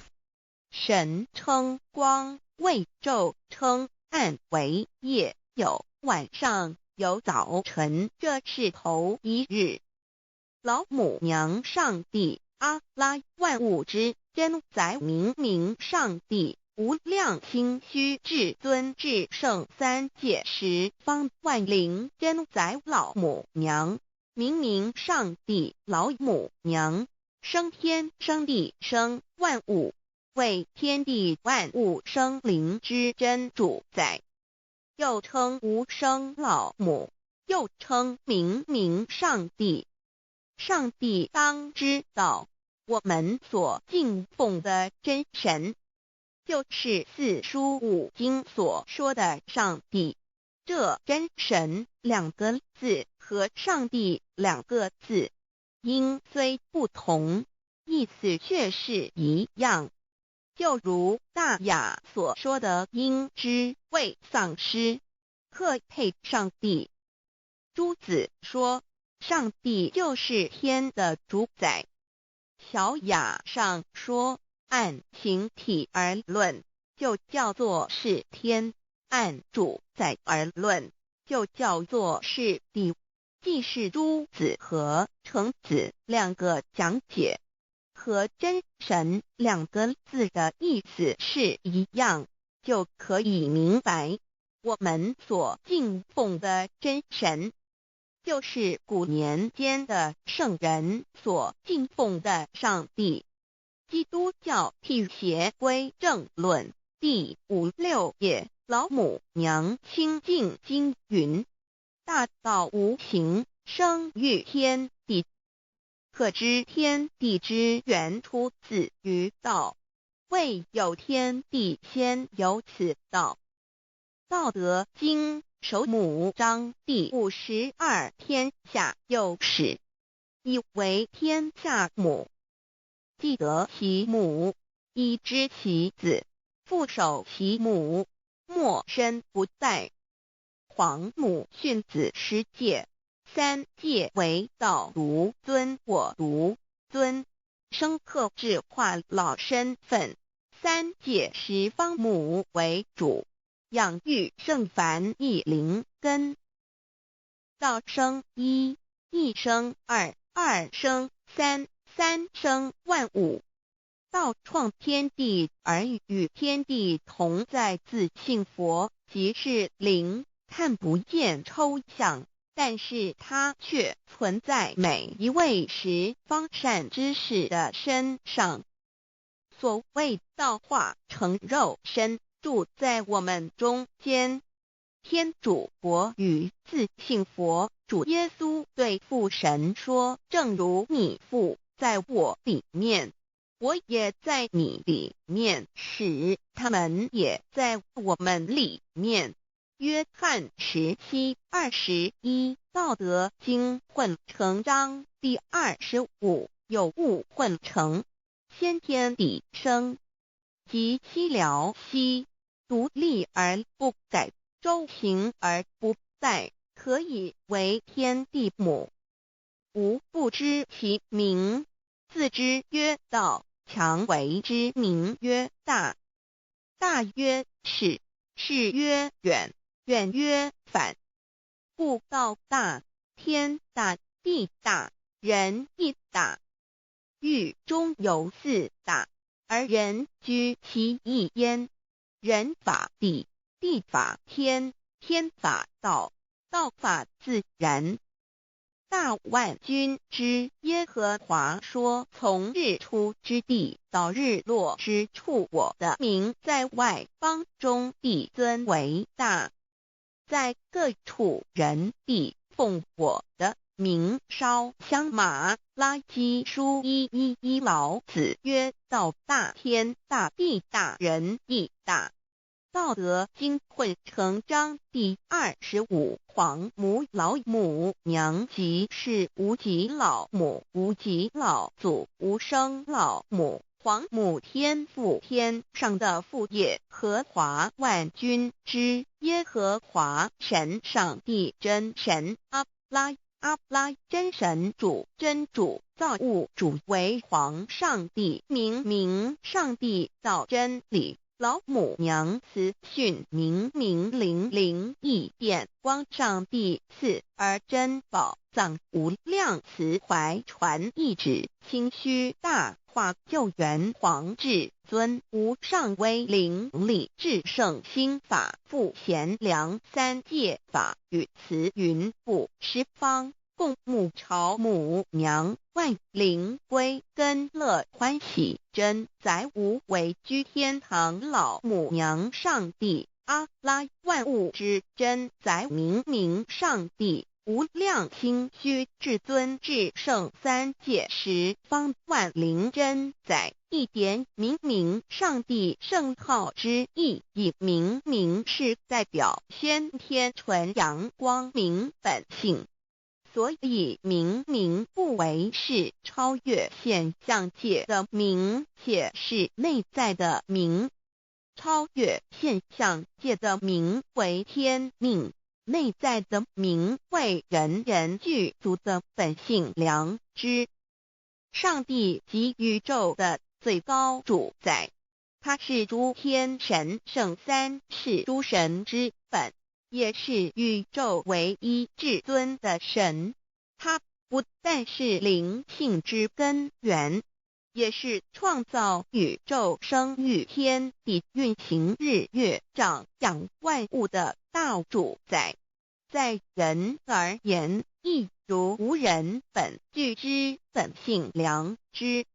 神称光为昼，称暗为夜，有晚上，有早晨，这是头一日。老母娘上帝，阿拉，万物之真宰明上帝，无量清虚至尊至圣三界十方万灵真宰老母娘，明上帝老母娘，生天生地生万物，为天地万物生灵之真主宰，又称无生老母，又称明上帝。上帝当知道，我们所敬奉的真神，就是四书五经所说的上帝。这真神两个字和上帝两个字，音虽不同，意思却是一样。就如大雅所说的鹰之谓丧尸，克配上帝。朱子说，上帝就是天的主宰。小雅上说，按形体而论，就叫做是天；按主宰而论，就叫做是地。既是朱子和程子两个讲解，和真神两个字的意思是一样，就可以明白，我们所敬奉的真神，就是古年间的圣人所敬奉的上帝。基督教辟邪归正论第56页，老母娘清净经云：大道无形，生育天地，可知天地之源出自于道，未有天地先有此道。道德经首母章第52，天下有始，以为天下母。既得其母，以知其子，父守其母，莫身不殆。皇母训子十戒，三戒为道如尊我如尊，生克制化老身份。三戒十方母为主，养育圣凡一灵根。道生一，一生二，二生三，三生万物。道创天地而与天地同在，自性佛，即是灵，看不见抽象，但是它却存在每一位十方善知识的身上。所谓道化成肉身，住在我们中间。天主国与自性佛主耶稣对父神说，正如你父在我里面，我也在你里面，使他们也在我们里面。约翰17:21，道德经混成章第25，有物混成，先天地生，即七辽息，独立而不改，周行而不殆，可以为天地母。吾不知其名，自之曰道，强为之名曰大。大曰始，始曰远，远曰反。故道大，天大，地大，人亦大。域中有四大，而人居其一焉。人法地，地法天，天法道，道法自然。大万军之耶和华说，从日出之地到日落之处，我的名在外邦中必尊为大。在各处人必奉我的名烧香。马拉基书1:1，老子曰：道大，天大，地大，人亦大。道德经混成章第25，皇母老母娘，即是无极老母、无极老祖、无生老母、皇母天父，天上的父耶和华万军之耶和华神，上帝真神，阿拉真神主，真主，造物主，为皇上帝，明上帝，造真理，老母娘慈训，明灵异变光，上帝赐而真宝藏，无量慈怀传意旨，清虚大化救援皇至尊，无上威灵力至圣心法，复贤良三界法，与慈云布十方，共沐朝母娘，万灵归根乐欢喜，真载无为居天堂，老母娘上帝，阿拉万物之真载明上帝，无量清虚至尊至圣三界十方，万灵真载，一点明上帝圣号之意，以明是代表先天纯阳光明本性，所以明不为是超越现象界的明，且是内在的明。超越现象界的明为天命，内在的明为人具足的本性良知。上帝即宇宙的最高主宰，他是诸天神圣三世诸神之本，也是宇宙唯一至尊的神。他不但是灵性之根源，也是创造宇宙生育天地运行日月长养万物的大主宰。在人而言，亦如无人本具之本性良知，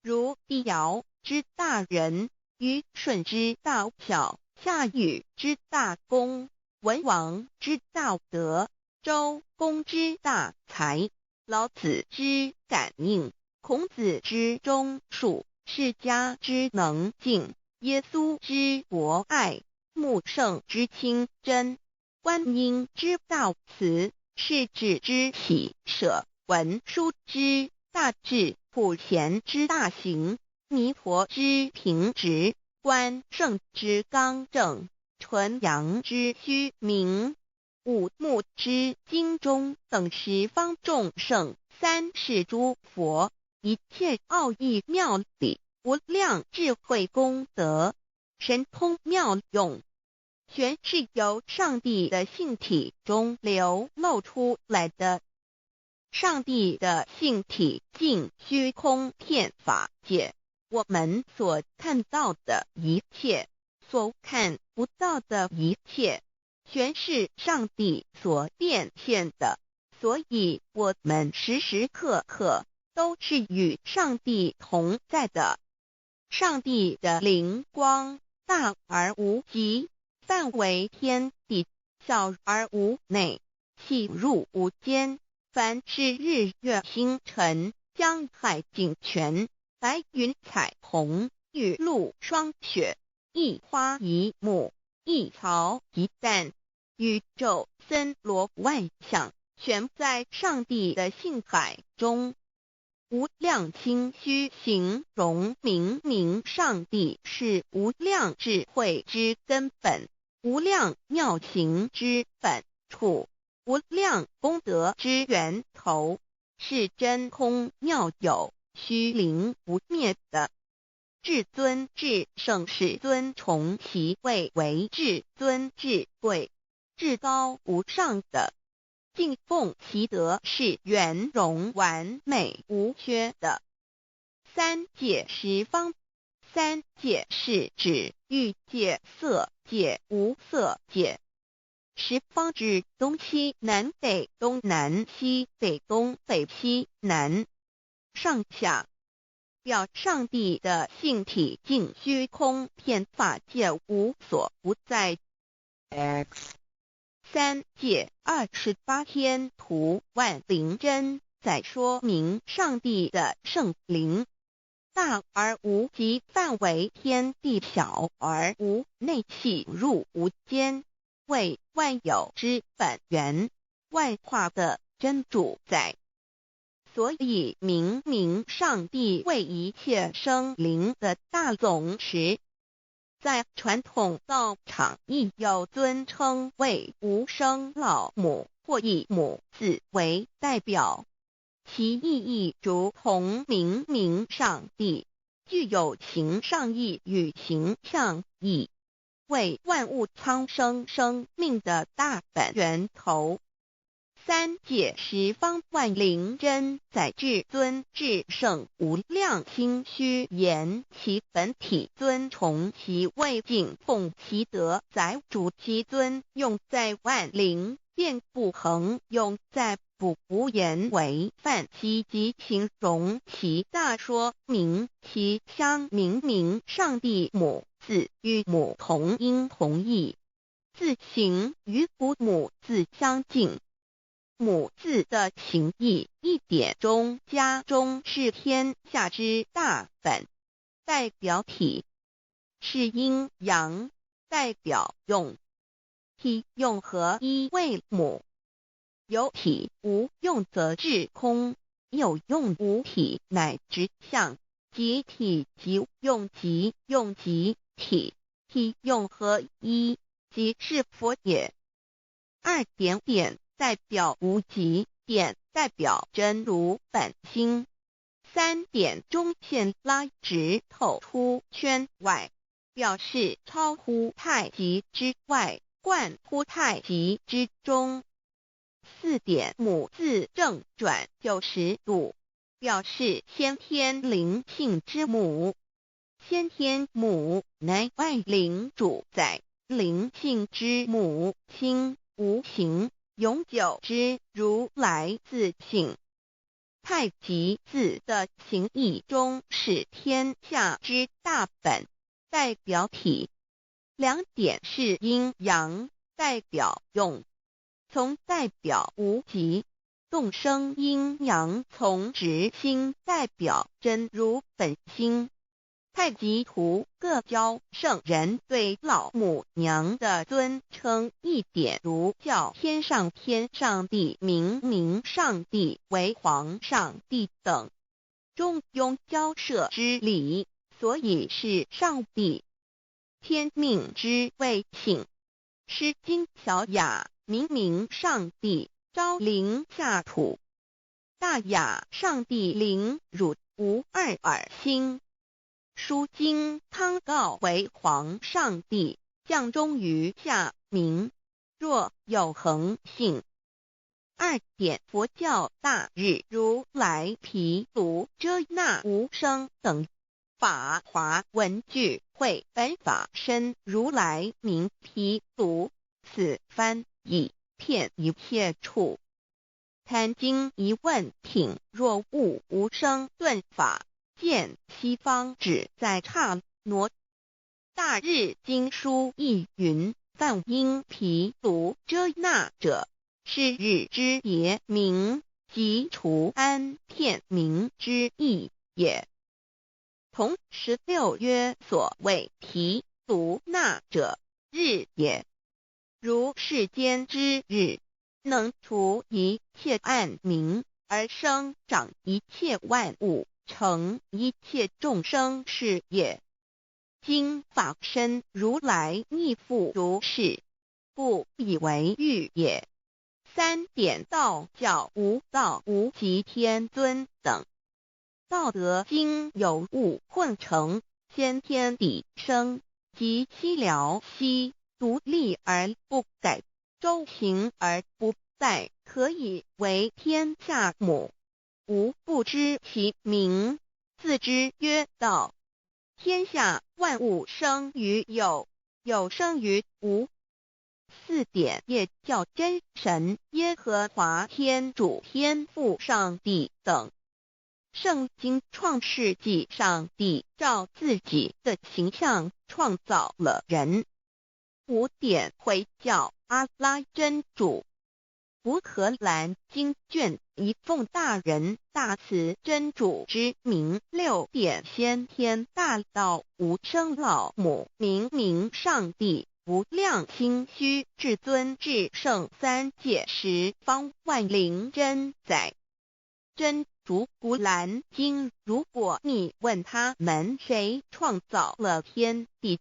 如帝尧之大仁，虞舜之大巧，夏禹之大功，文王之大德，周公之大才，老子之感应，孔子之忠恕，释迦之能静，耶稣之博爱，穆圣之清真，观音之大慈，世子之喜舍，文殊之大智，普贤之大行，弥陀之平直，关圣之刚正，纯阳之虚明，五目之精中，等十方众圣，三世诸佛，一切奥义妙理，无量智慧功德，神通妙用，全是由上帝的性体中流露出来的。上帝的性体尽虚空遍法界，我们所看到的一切，所看不到的一切，全是上帝所变现的，所以我们时时刻刻都是与上帝同在的。上帝的灵光大而无极，范围天地，小而无内，细入无间。凡是日月星辰，江海井泉，白云彩虹，雨露霜雪，一花一木，一草一蛋，宇宙森罗万象，全在上帝的性海中。无量清虚形容明上帝是无量智慧之根本，无量妙行之本处，无量功德之源头，是真空妙有，虚灵不灭的。至尊至圣世尊崇其位为至尊至贵，至高无上的，敬奉其德是圆融完美无缺的。三界十方，三界是指欲界、色界、无色界。十方指东西南北东南西北东北西南上下，表上帝的性体尽虚空遍法界无所不在。 X 三界28天图万灵真，在说明上帝的圣灵大而无极，范围天地，小而无内，细入无间，为万有之本源，万化的真主宰。所以明明上帝为一切生灵的大总持。在传统道场亦有尊称为无生老母或以母字为代表，其意义如同明明上帝，具有形上义与形象义，为万物苍生生命的大本源头。三界十方万灵真在至尊至圣无量心虚言其本体尊崇其位敬奉其德载主其尊用在万灵便不恒用在不无言为范其及形容其大说明其相明明上帝母字与母同音同义，字形与父母字相近。母字的情义一点中家中是天下之大本，代表体是阴阳，代表用体用合一为母，有体无用则至空，有用无体乃至相，即体即用即用即体，体用合一即是佛也。二点点代表无极，点代表真如本心。三点中线拉直透出圈外，表示超乎太极之外，贯乎太极之中。四点母字正转90度，表示先天灵性之母。先天母乃外灵主宰，灵性之母心无形永久之如来自性。太极字的形义中是天下之大本，代表体。两点是阴阳，代表用。从代表无极，动生阴阳从直心代表真如本心。太极图各教圣人对老母娘的尊称一点如叫天上天上帝明明上帝为皇上帝等，中庸交涉之理，所以是上帝。天命之谓性，诗经小雅明明上帝昭灵下土，大雅上帝灵汝无二耳心。书经汤告为皇上帝降中于下民，若有恒性。二点佛教大日如来毗卢遮那无生等法华文具会本法身如来名毗卢，此翻译片一切处。坛经一问品若悟无生顿法，见西方只在刹那。大日经书亦云，梵音毗卢遮那者，是日之别名，即除安片名之意也。同16曰所谓毗卢那者，日也。如世间之日，能除一切暗明，而生长一切万物，成一切众生是也。今法身如来亦复如是，故以为喻也。三点道教无道无极天尊等。道德经有物混成，先天地生，即悉了悉，独立而不改，周行而不殆，可以为天下母。吾不知其名，自之曰道。天下万物生于有，有生于无。四点也叫真神耶和华天主天父上帝等。圣经创世纪上帝照自己的形象创造了人。五点会叫阿拉真主。乌克兰经卷一奉大人大慈真主之名，六点先天大道无生老母明明上帝无量心虚至尊至圣三界十方万灵真在。真竹古兰经，如果你问他们谁创造了天地，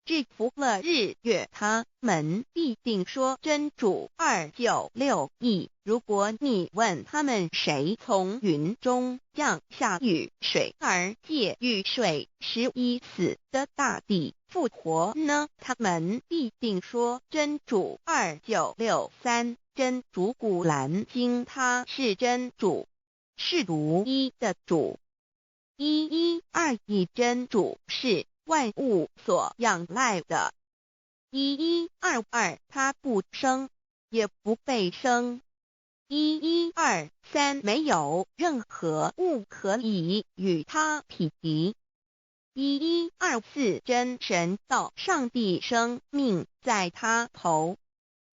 制服了日月，他们必定说真主296亿。如果你问他们谁从云中降下雨水而借雨水使已死的大地复活呢，他们必定说真主2963。真主古兰经，他是真主，是独一的主，112真主是万物所仰赖的，1122他不生也不被生，1123没有任何物可以与他匹敌，1124真神道上帝生命在他头，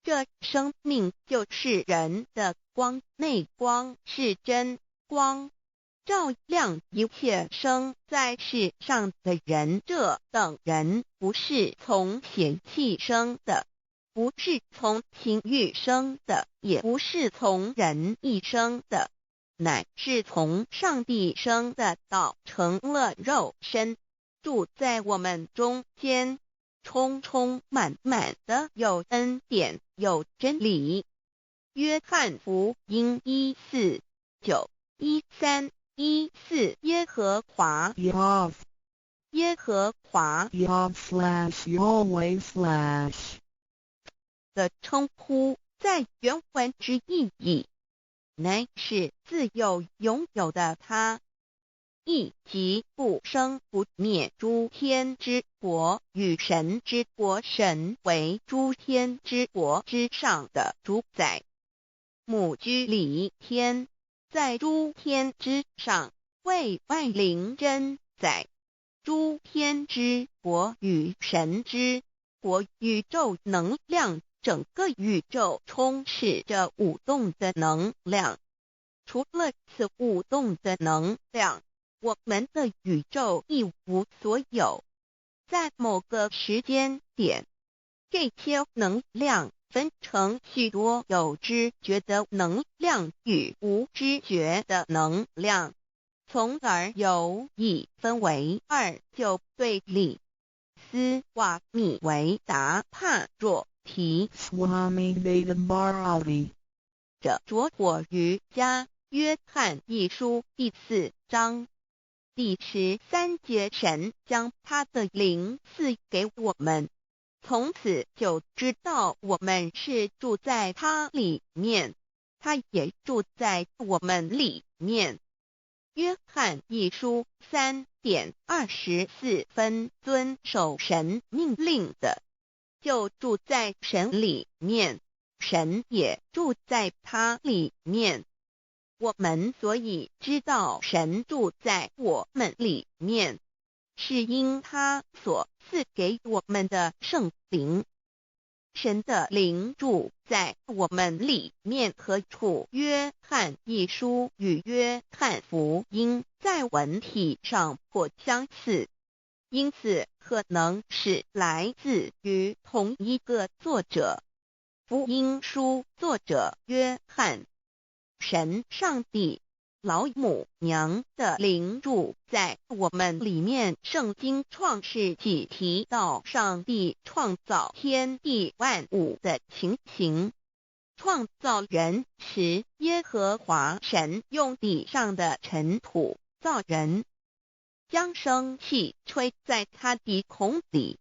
这生命就是人的光，内光是真光，照亮一切生在世上的人。这等人不是从血气生的，不是从情欲生的，也不是从人意生的，乃是从上帝生的道成了肉身，住在我们中间，充充满满的有恩典有真理。约翰福音1491314耶和华 Yav 耶和华 Yav/Yahweh/ 的称呼，在原文之意义，乃是自有拥有的他，亦即不生不灭诸天之国与神之国，神为诸天之国之上的主宰，母居里天，在诸天之上，为万灵真宰。诸天之国与神之国，宇宙能量，整个宇宙充斥着舞动的能量。除了此舞动的能量，我们的宇宙一无所有。在某个时间点，这些能量分成许多有知觉的能量与无知觉的能量，从而有一分为二，就对立。斯瓦米维达帕若提 Swami Vedabharati 着火瑜伽约翰一书第4章第13节，神将他的灵赐给我们，从此就知道我们是住在他里面，他也住在我们里面。约翰一书3:24遵守神命令的，就住在神里面，神也住在他里面。我们所以知道神住在我们里面，是因他所赐给我们的圣灵。神的灵住在我们里面何处？约翰一书与约翰福音在文体上颇相似，因此可能是来自于同一个作者。福音书作者约翰，神上帝老母娘的灵住在我们里面。圣经创世纪提到上帝创造天地万物的情形，创造人时，耶和华神用地上的尘土造人，将生气吹在他鼻孔里，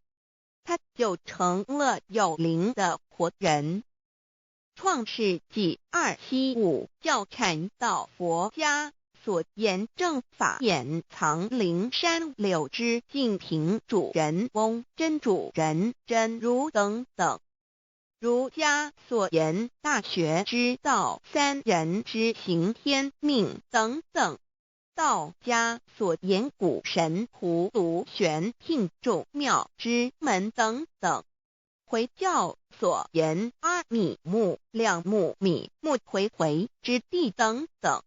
他就成了有灵的活人。创世纪275教阐到佛家所言正法掩藏灵山柳之净瓶主人翁真主人真如等等，儒家所言大学之道三人之行天命等等，道家所言古神葫芦玄牝众妙之门等等，回教所言阿米木亮木米木回回之地等等，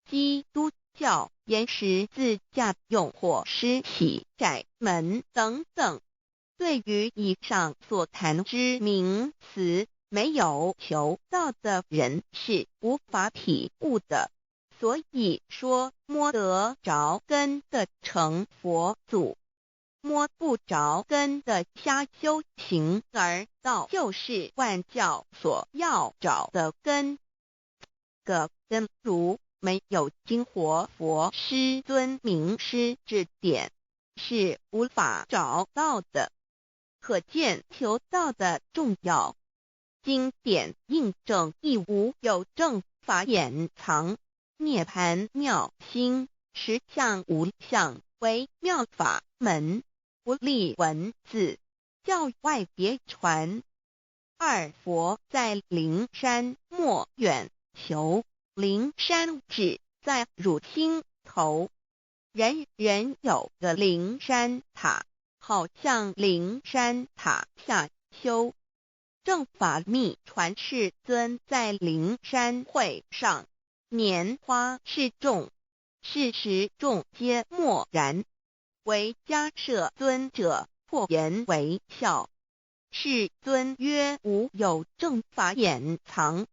基督教言十字架用火施洗窄门等等。对于以上所谈之名词，没有求道的人是无法体悟的。所以说摸得着根的成佛祖，摸不着根的瞎修行而道就是万教所要找的根。个根如没有经活佛师尊名师指点，是无法找到的。可见求道的重要。经典印证亦无有正法掩藏，涅盘妙心，实相无相，为妙法门，不立文字，教外别传。二佛在灵山莫远求，灵山只在汝心头。人人有个灵山塔，好像灵山塔下修。正法密传世尊在灵山会上，拈花示众，是时众皆默然，唯迦摄尊者破颜为笑。世尊曰：无有正法掩藏，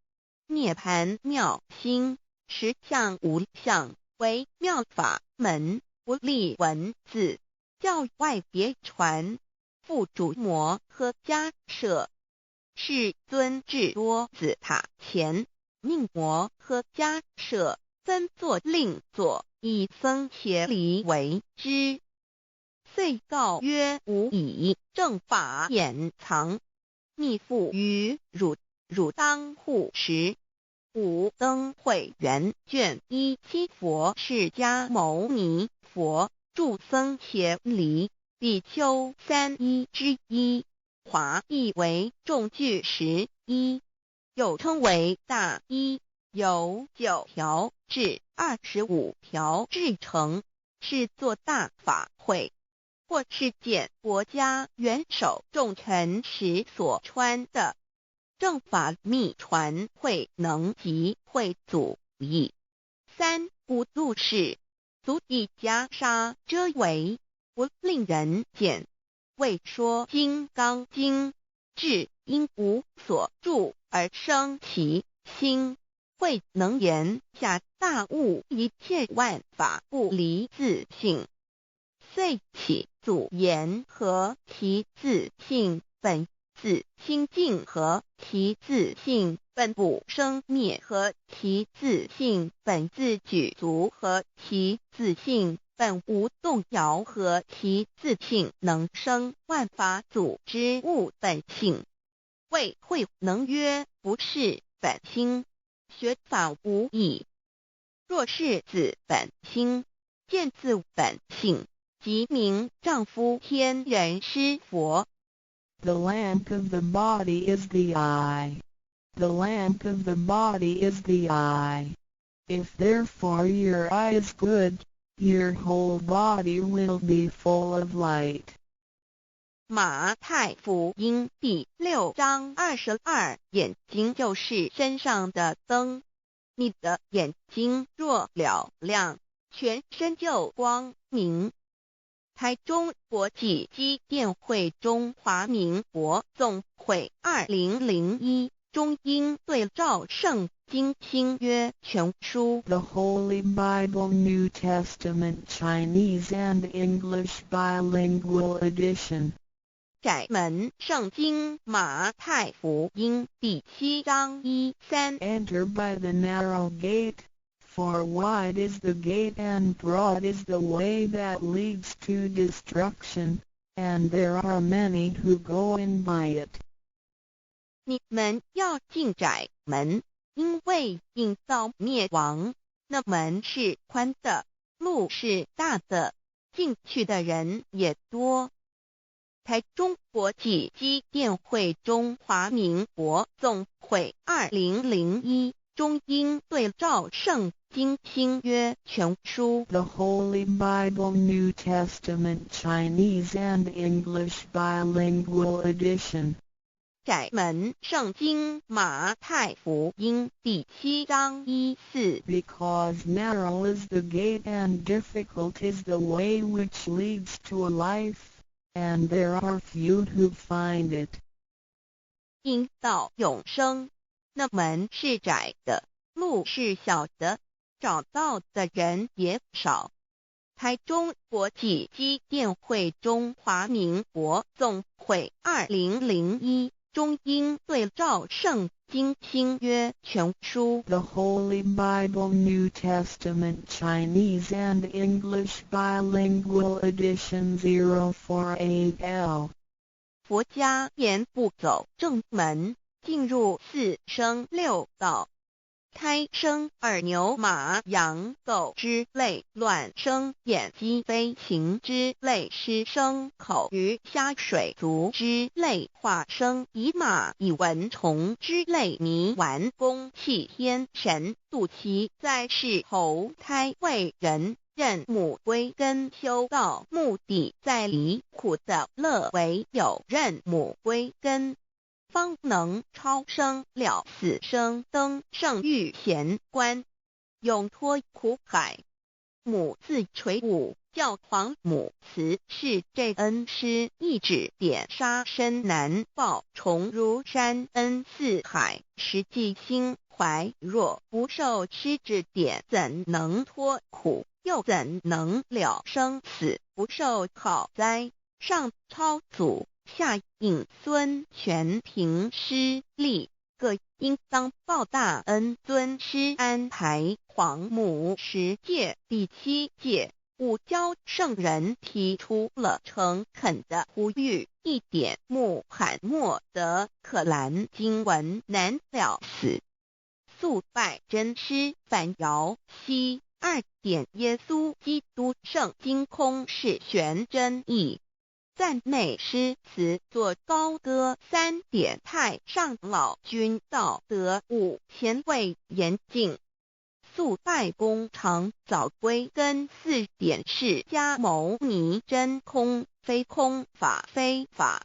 涅盘妙心，实相无相，为妙法门，不立文字，教外别传。复主摩诃迦摄。世尊至多子塔前，命摩诃迦摄分作另作，以僧伽梨为之。遂告曰：吾以正法掩藏，密付于汝，汝当护持。五灯会元卷17佛释迦牟尼佛著僧伽梨比丘31之一，华译为众句11，又称为大一，由9条至25条制成，是作大法会，或是见国家元首重臣时所穿的。正法密传会能集会祖义。三无度世，足以袈裟遮为，不令人见。为说金刚经，至因无所住而生其心，慧能言下大悟一切万法不离自性。遂起祖言和其自性本自清净和其自性本不生灭和其自性本自具足和其自性本无动摇和其自性能生万法祖之物本性。谓慧能曰：不是本心，学法无益。若是自本心，见自本性，即名丈夫天人师佛。The lamp of the body is the eye. The lamp of the body is the eye. If therefore your eye is good, your whole body will be full of light. 马太福音第6章22，眼睛就是身上的灯。你的眼睛若了亮，全身就光明。台中国际机电会中华民国总会2001中英对照圣经新约全书 The Holy Bible New Testament Chinese and English Bilingual Edition. 窄门圣经马太福音第7章1-3 Enter by the narrow gate, for wide is the gate and broad is the way that leads to destruction, and there are many who go in by it. 你们要进窄门，因为引到灭亡，那门是宽的，路是大的，进去的人也多。台中国际机电会中华民国总会2001中英对照圣经新约全书 The Holy Bible New Testament Chinese and English Bilingual Edition. 窄门圣经马太福音第7章1-4 Because narrow is the gate and difficult is the way which leads to life, and there are few who find it. 因到永生，那门是窄的，路是小的，找到的人也少。台中国际机电会中华民国总会2001中英对照圣经新约全书 The Holy Bible New Testament Chinese and English Bilingual Edition 048L 佛家言不走正门，进入四生六道。胎生耳牛马羊狗之类，卵生眼鸡飞禽之类，湿生口鱼虾水族之类，化生以马以蚊虫之类，迷顽公气天神，度其在世投胎为人，任母归根修道，目的在离苦的乐，唯有任母归根，方能超生了死生，登圣域贤官，永脱苦海。母自垂武，教皇母慈是这恩师，一指点杀身难报，重如山恩似海，实际心怀若不受师指点，怎能脱苦？又怎能了生死？不受好灾，上超祖，下应孙权凭师力，各应当报大恩。尊师安排皇母10诫，第7诫五教圣人提出了诚恳的呼吁，一点穆罕默德可兰经文难了死，肃拜真师反摇西。2点耶稣基督圣经空是玄真义，赞美诗词作高歌。3点太上老君道德5前卫严谨，肃拜公常早归根。4点释迦牟尼真空非空，法非法，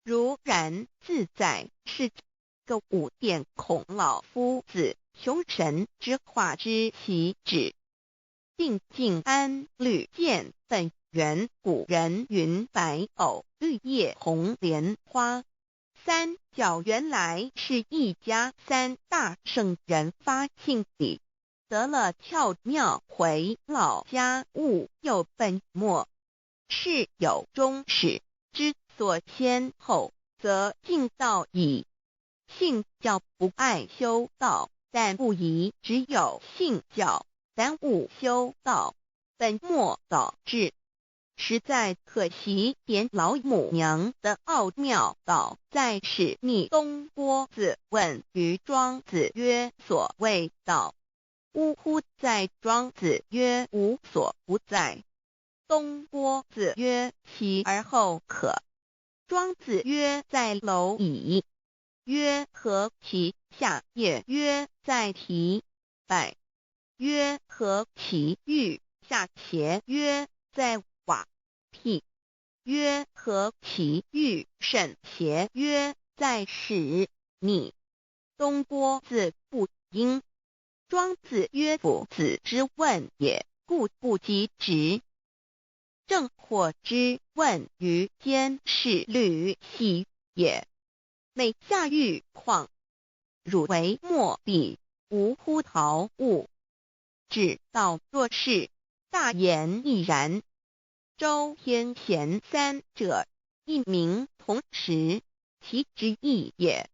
如然自在是个5点孔老夫子雄神之化之其旨，定静安律见本源。古人云白藕绿叶红莲花。3角原来是一家3大圣人发庆礼，得了窍妙，回老家务有本末，事有终始，之所先后，则敬道矣。信教不爱修道，但不宜只有信教，耽误修道，本末倒置，实在可惜。点老母娘的奥妙道在使逆东郭子问于庄子曰：所谓道，呜呼！在庄子曰：无所不在。东郭子曰：其而后可。庄子曰：在蝼蚁。曰：何其下也？曰：在蹄。百。曰：何其欲下且？曰：在瓦辟。曰：何其欲甚且？曰：在使逆。东郭子不应。庄子曰：夫子之问也，故不及直。正或之问于监视律系也。每下欲况，汝为莫必，无乎陶物。指道若是，大言亦然。周天贤3者，一名同时，其之义也。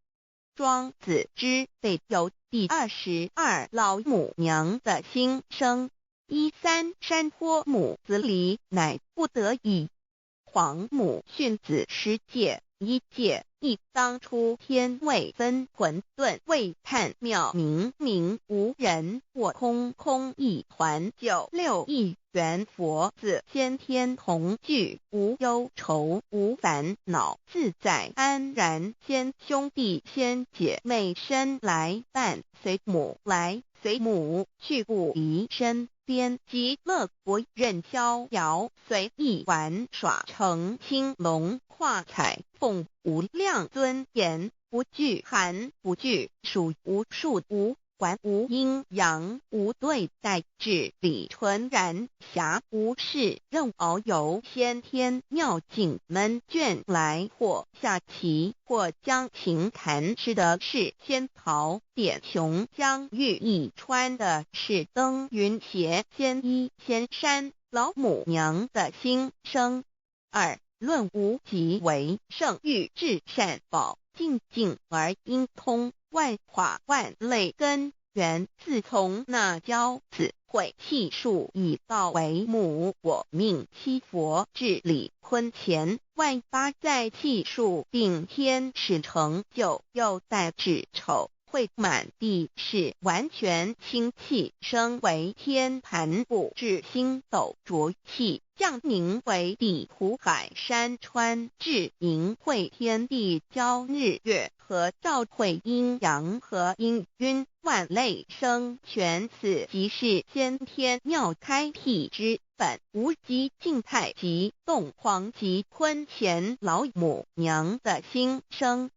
庄子之备有第22老母娘的心声，3山坡母子礼，乃不得已。皇母训子10诫，1诫亦当初天未分，混沌未探，妙明明无人，我空空一团。96亿元佛子，先天同聚，无忧愁无烦恼，自在安然。先兄弟先姐妹身来伴，随母来随母去，不离身边。极乐国任逍遥，随意玩耍，成青龙画彩凤，无量尊严，不惧寒不惧暑，无数无观无阴阳，无对待，至理纯然，暇无事，任遨游，先天妙境门卷来，或下棋，或将琴弹，吃的是仙桃，点琼将玉一穿的是登云鞋，仙衣仙衫，老母娘的心声。二论无极为圣域至善宝，静静而应通，万法万类根源，自从那教子会气数以道为母，我命七佛治理坤乾，万八在气数定天使成就，又待至丑。会满地是完全清气，升为天盘部，至星斗浊气，降凝为地湖海山川，至凝会天地交日月和照会阴阳和阴晕，万类生全，此即是先天妙开辟之本，无极静态及动黄及坤乾老母娘的心声。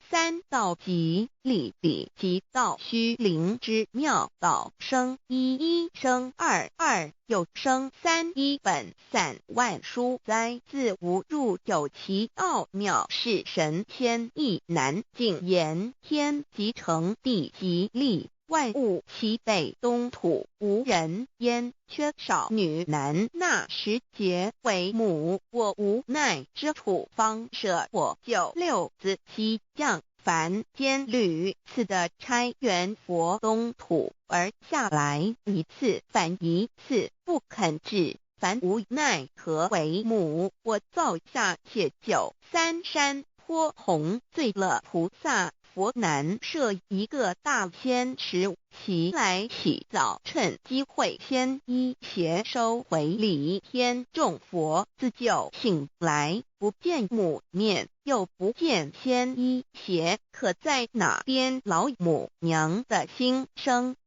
三道即理理即道虚灵之妙道生一一生二二又生三一本散万殊哉，自无入有其奥妙，是神天意难尽言，天即成地即立，万物其北东土，无人焉，缺少女男，那时节为母，我无奈之处，方舍我就六子七将，凡间屡次的差援佛东土，而下来一次反一次，不肯治，凡无奈何为母，我造下且九三山颇弘罪了菩萨。佛南设一个大仙池，其来洗澡，趁机会先一邪收回礼天众佛，自救醒来，不见母面，又不见先一邪，可在哪边老母娘的心声？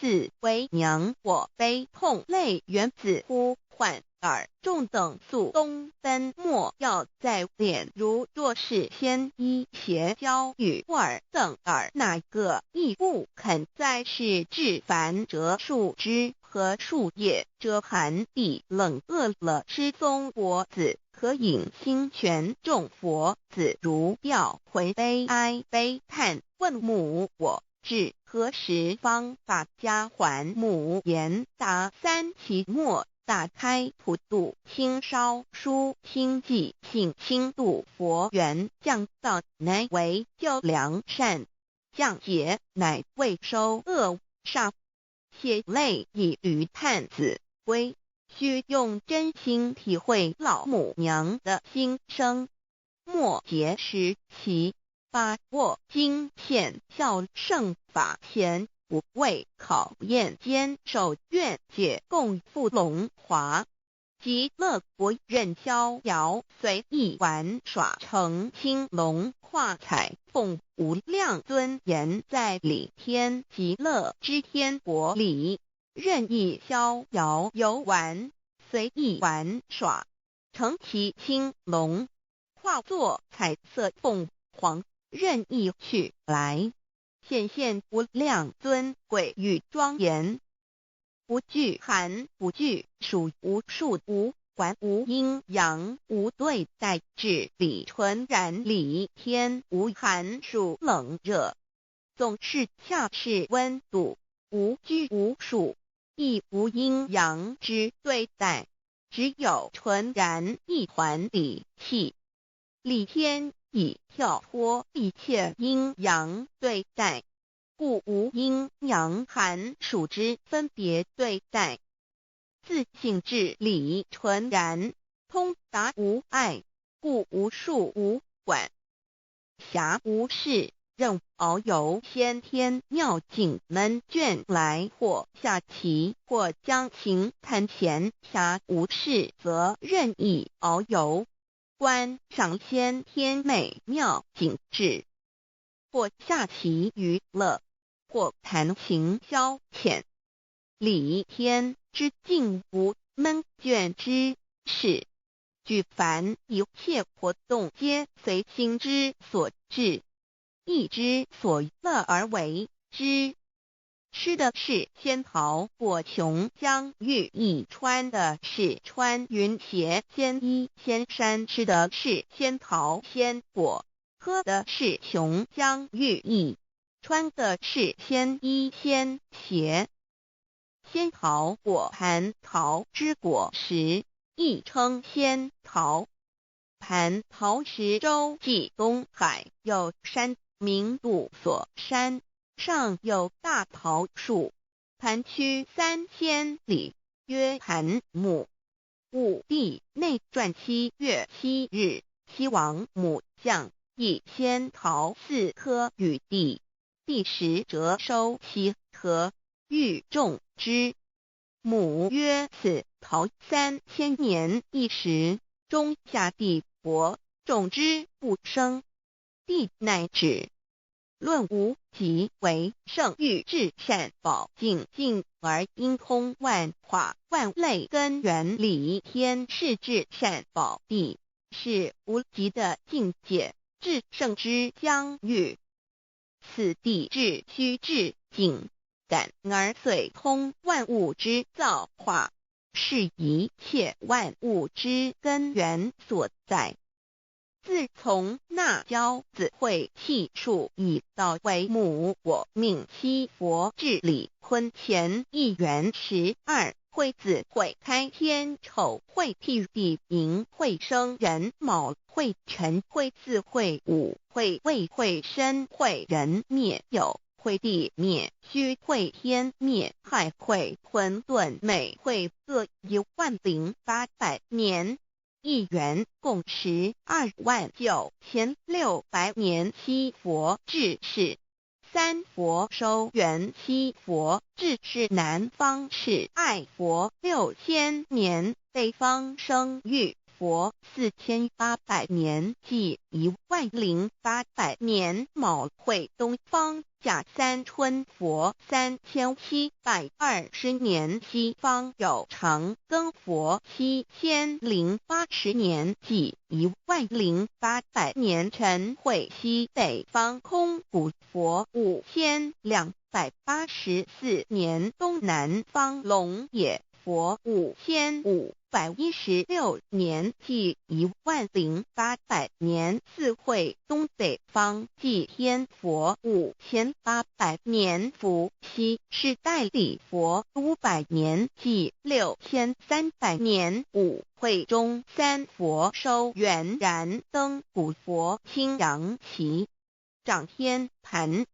四为娘我悲痛泪源自呼唤耳众等速东奔，莫要再敛，如若是先一邪教与尔等耳，哪个亦不肯再是至凡折树枝和树叶，遮寒地冷饿了失踪佛子，可引心全众佛子如调回悲哀悲叹，问母我至何时方把家还母？言答三其末，打开普度清烧书清寂性清度佛缘，降道乃为救良善，降劫乃为收恶煞，血泪以于叹子归，须用真心体会老母娘的心声。末节时期，把握经片效圣法前，不为考验，坚守愿解共赴龙华，极乐国任逍遥，随意玩耍，成青龙化彩凤，无量尊严在里天极乐之天国里，任意逍遥游玩，随意玩耍，成其青龙，化作彩色凤凰，任意去来，显现无量尊贵与庄严，不惧寒，不惧暑，无数无管，无阴阳，无对待，至理纯然理天，无寒暑冷热，总是恰是温度，无拘无束，亦无阴阳之对待，只有纯然一团理气。理天以跳脱一切阴阳对待，故无阴阳寒暑之分别对待，自性至理纯然，通达无碍，故无束无管，暇无事，任遨游先天妙境门卷来，或下棋，或将琴弹弦，暇无事则任意遨游，观赏先天美妙景致，或下棋娱乐，或弹琴消遣，理天之境无闷倦之事，举凡一切活动皆随心之所至，意之所乐而为之。吃的是仙桃果琼浆玉液，穿的是穿云鞋仙衣仙衫，吃的是仙桃仙果，喝的是琼浆玉液，穿的是仙衣仙鞋。仙桃果蟠桃之果实，亦称仙桃。蟠桃实洲际东海有山，名杜所山，上有大桃树。蟠区3000里，曰蟠母。武帝内传7月7日，西王母将以仙桃4颗与帝，帝时折收其核，欲种之。母曰：此桃3000年一时，中下地薄，种之不生。帝乃止。论无极为圣欲至善宝尽尽而应通万化万类根源理天是至善宝地，是无极的境界，至圣之疆域。此地至虚至静感而遂通万物之造化，是一切万物之根源所在。自从那骄子会气数以道为母，我命七佛治理坤乾一元12，会子会开天丑会辟地寅会生人卯会辰会巳会午会未会申会人灭酉会地灭戌会天灭亥会混沌每会各10800年。一元共129600年。七佛治世，三佛收元，七佛治世南方是爱佛6000年，北方生玉佛4800年，即10800年。卯会东方甲三春佛3720年，西方有长庚佛7080年，即10800年。辰会西北方空谷佛5284年，东南方龙野佛5516年，即10800年。四会东北方祭天佛5800年，伏羲是代理佛500年，即6300年。五会中三佛收元然灯古佛青阳旗，掌天盘。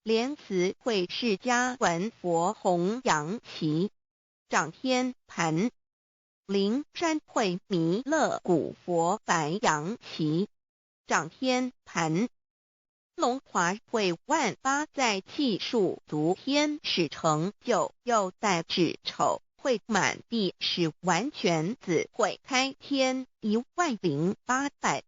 莲慈会释迦文佛红阳旗，掌天盘。灵山会弥勒古佛白羊旗，掌天盘。龙华会万八在气数足天使成就，又代指丑会满地是完全子会开天10800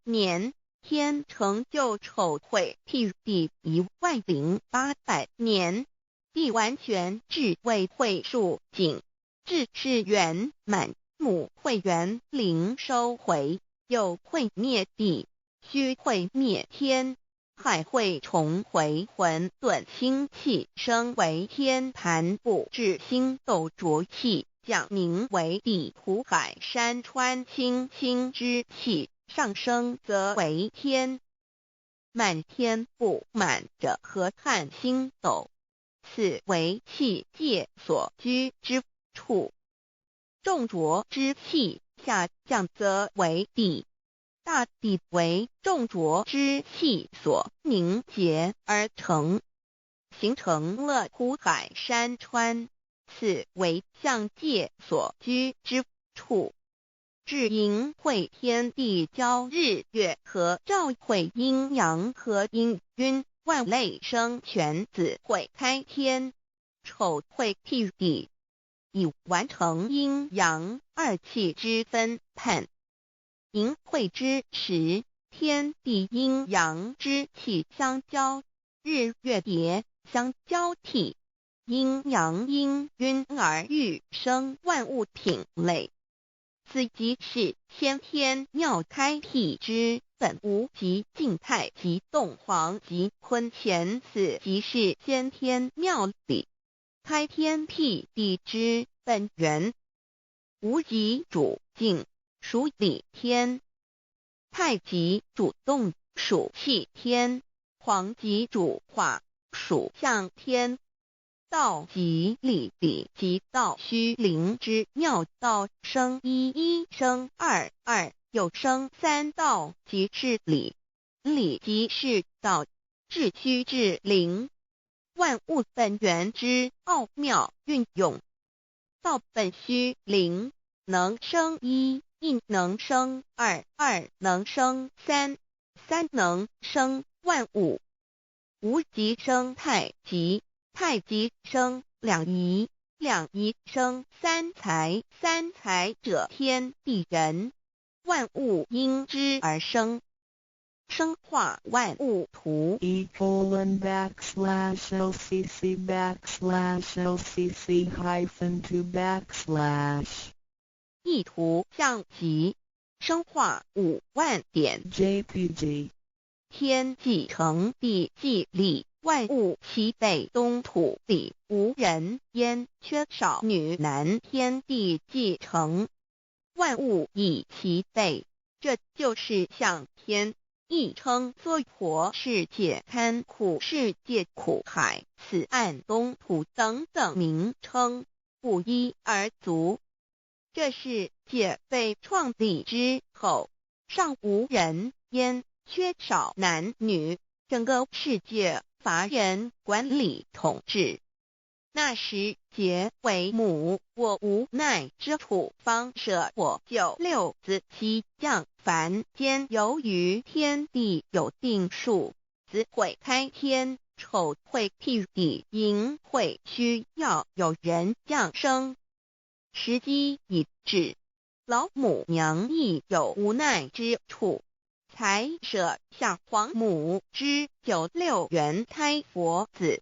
年，天成就丑会辟地10800年，地完全至为会数尽，至是圆满。母会元灵收回，又会灭地，戌会灭天，亥会重回混沌星气，生为天盘部，至星斗浊气，降名为地土海山川清清之气，上升则为天。满天布满着河汉星斗，此为气界所居之处。重浊之气下降则为地，大地为重浊之气所凝结而成，形成了土海山川，此为象界所居之处。至阴会天地交日月和照会阴阳和阴晕万类生全子会开天，丑会辟地，以完成阴阳二气之分判。寅会之时，天地阴阳之气相交，日月叠相交替，阴阳阴晕而育生万物品类。此即是先天妙开辟之本无极静态及动黄及坤乾，此即是先天妙理。开天辟地之本源，无极主静，属理天；太极主动，属气天；黄极主化，属象天。道即理，理即道虚灵之妙道，生一，一生二，二又生三，道即是理，理即是道，至虚至灵，万物本源之奥妙运用。道本虚灵，能生一，一能生二，二能生三，三能生万物。无极生太极，太极生两仪，两仪生三才，三才者天地人，万物因之而生，生化万物图。e://LCC/LCC-2 意图象极，生化5万点 JPG。天既成地既立，万物其备，东土里无人焉，缺少女男，天地既成，万物以其备，这就是象天。亦称娑婆世界、堪苦世界、苦海、此岸、东土等等名称，不一而足。这世界被创立之后，尚无人焉，缺少男女，整个世界乏人管理统治。那时桀为母，我无奈之处，方舍我9六子期降凡间。由于天地有定数，子会开天，丑会辟地，寅会需要有人降生。时机已至，老母娘亦有无奈之处，才舍下皇母之9六元胎佛子，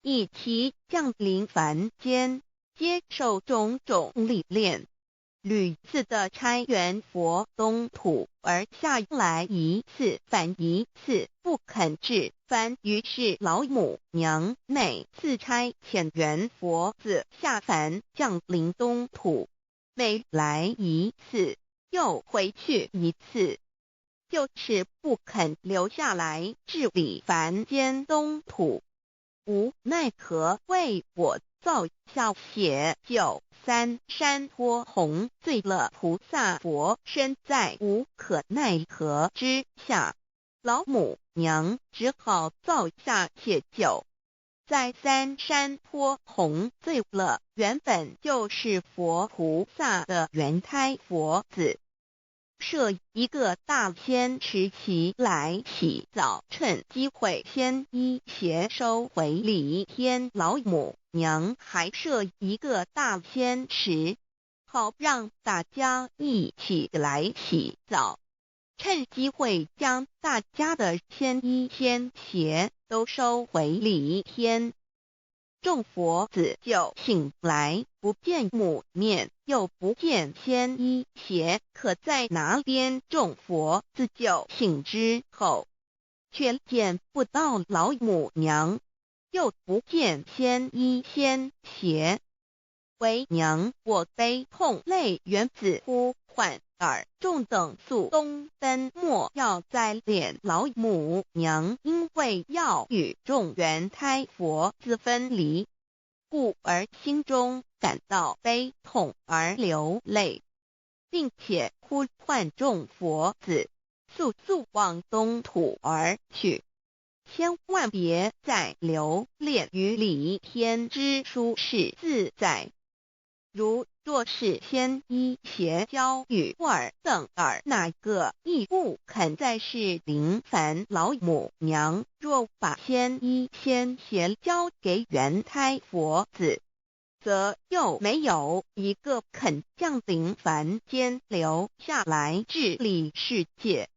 以其降临凡间，接受种种历练，屡次的差援佛东土，而下来一次反一次不肯治凡，于是老母娘每次差遣援佛子下凡降临东土，每来一次又回去一次，就是不肯留下来治理凡间东土。无奈何为我造下血救三山脱红，罪了菩萨佛身在无可奈何之下，老母娘只好造下血救。在三山脱红罪了原本就是佛菩萨的原胎佛子，设一个大仙池其来洗澡，趁机会先一邪收回礼天。老母娘还设一个大仙池，好让大家一起来洗澡，趁机会将大家的仙衣仙鞋都收回礼天。众佛子就醒来，不见母面，又不见仙衣鞋，可在哪边？众佛子就醒之后，却见不到老母娘，又不见仙衣仙鞋。为娘我悲痛泪源自呼唤而众等速东奔，莫要再敛老母娘，因为要与众原胎佛子分离，故而心中感到悲痛而流泪，并且呼唤众佛子速速往东土而去，千万别再留恋于礼天之舒适自在。若是仙衣鞋交与尔等儿，哪个亦不肯再是临凡老母娘？若把仙衣仙鞋交给原胎佛子，则又没有一个肯降临凡间留下来治理世界。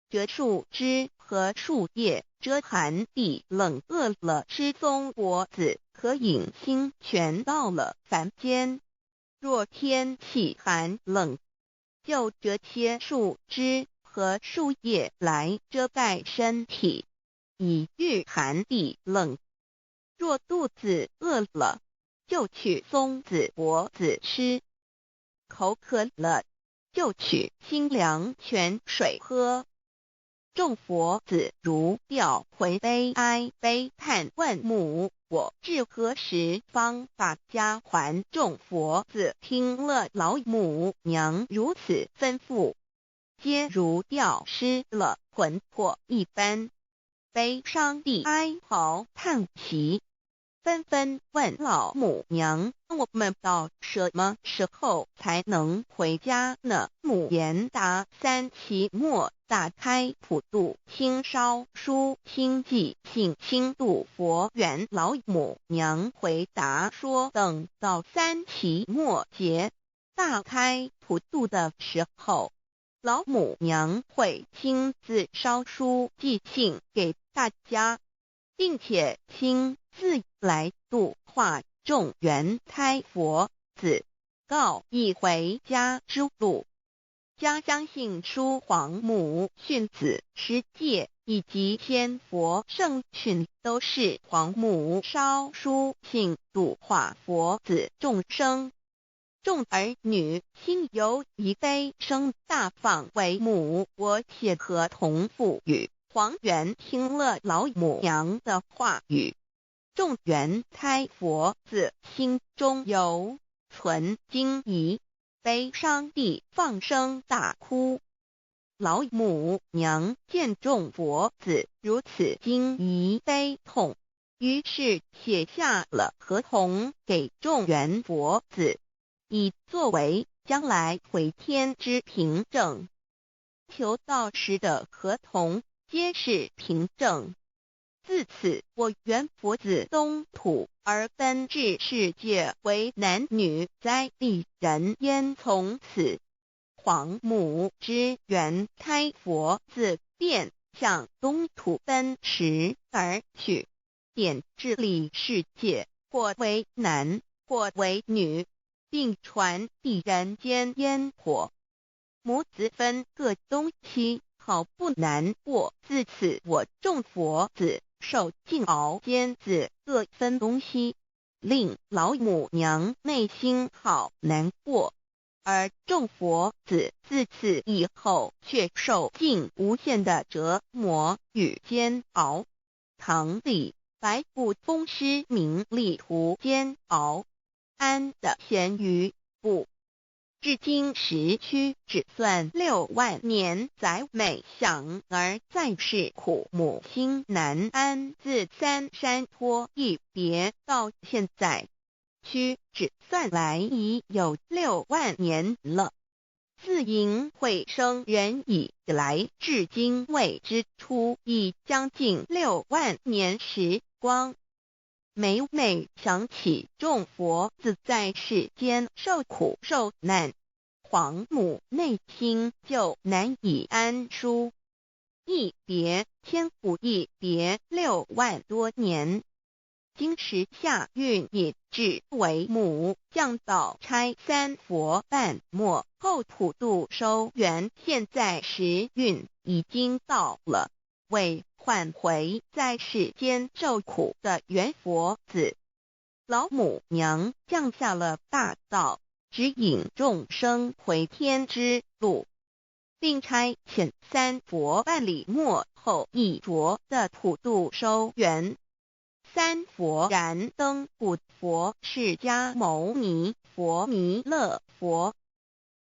折树枝和树叶，遮寒地冷，饿了吃松果子，可饮清泉到了凡间。若天气寒冷，就折些树枝和树叶来遮盖身体，以御寒地冷。若肚子饿了，就取松子果子吃；口渴了，就取清凉泉水喝。众佛子如吊回悲哀悲叹问母，我至何时方把家还？众佛子听了老母娘如此吩咐，皆如吊失了魂魄一般，悲伤地哀嚎叹息，纷纷问老母娘：我们到什么时候才能回家呢？母言答：3期末打开普度清烧书清寂性清度佛缘。老母娘回答说：等到3期末节大开普度的时候，老母娘会亲自烧书寄信给大家，并且亲自来度化众缘胎佛子，告一回家之路。家相信书皇母训子师戒以及天佛圣训都是皇母烧书信度化佛子众生。众儿女心有一悲生大放为母，我且合同赋予。黄元听了老母娘的话语，众缘胎佛子心中有存惊疑，悲伤地放声大哭。老母娘见众佛子如此惊疑悲痛，于是写下了合同给众缘佛子，以作为将来回天之凭证。求道时的合同皆是凭证。自此，我缘佛子东土而奔至世界为男女在地人焉。从此，皇母之缘胎佛子便向东土奔驰而去，点治理世界，或为男，或为女，并传递人间烟火。母子分各东西，好不难过。自此，我众佛子受尽熬煎子各分东西，令老母娘内心好难过。而众佛子自此以后却受尽无限的折磨与煎熬。唐李白骨风师名利图煎熬，安的咸鱼不。至今时区只算6万年，载美享而在世苦，母心难安。自三山托一别到现在，区只算来已有6万年了。自寅会生人以来，至今未知出，已将近6万年时光。每每想起众佛子在世间受苦受难，皇母内心就难以安舒。一别千古，一别6万多年。今时夏运也至为母，降道差3佛半末后普度收圆，现在时运已经到了，为换回在世间受苦的缘佛子，老母娘降下了大道，指引众生回天之路，并差遣3佛办理末后一着的普度收圆。3佛燃灯古佛、释迦牟尼佛、弥勒佛，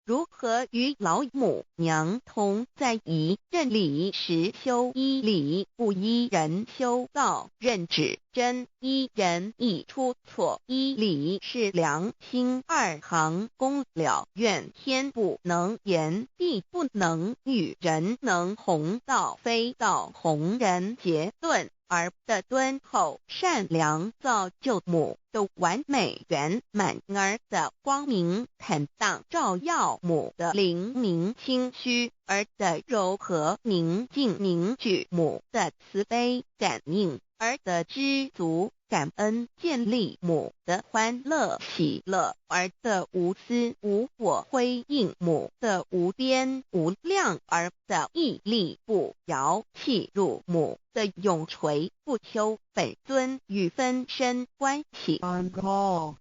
如何与老母娘同在一任理时修一理，不一人修道，任指真一人一出错，一理是良心2行功了，愿天不能言，地不能喻，人能弘道，非道弘人。结论而的敦厚善良，造就母的完美圆满，儿的光明坦荡，照耀母的灵明清虚，儿的柔和宁静凝聚母的慈悲感应，儿的知足感恩建立母的欢乐喜乐，儿的无私无我辉映母的无边无量，儿的屹立不摇弃入母的永垂不朽。本尊与分身关系。 On call.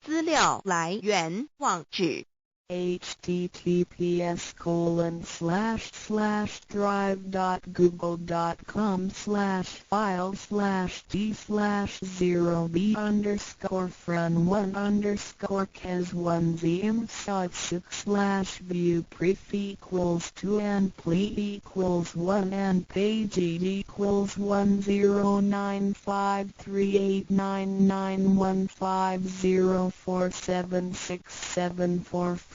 资料来源网址https://drive.google.com/files/d/0b_cas1z_6/view pref equals 2 and ple equals 1 and page equals 1095389915047674483005.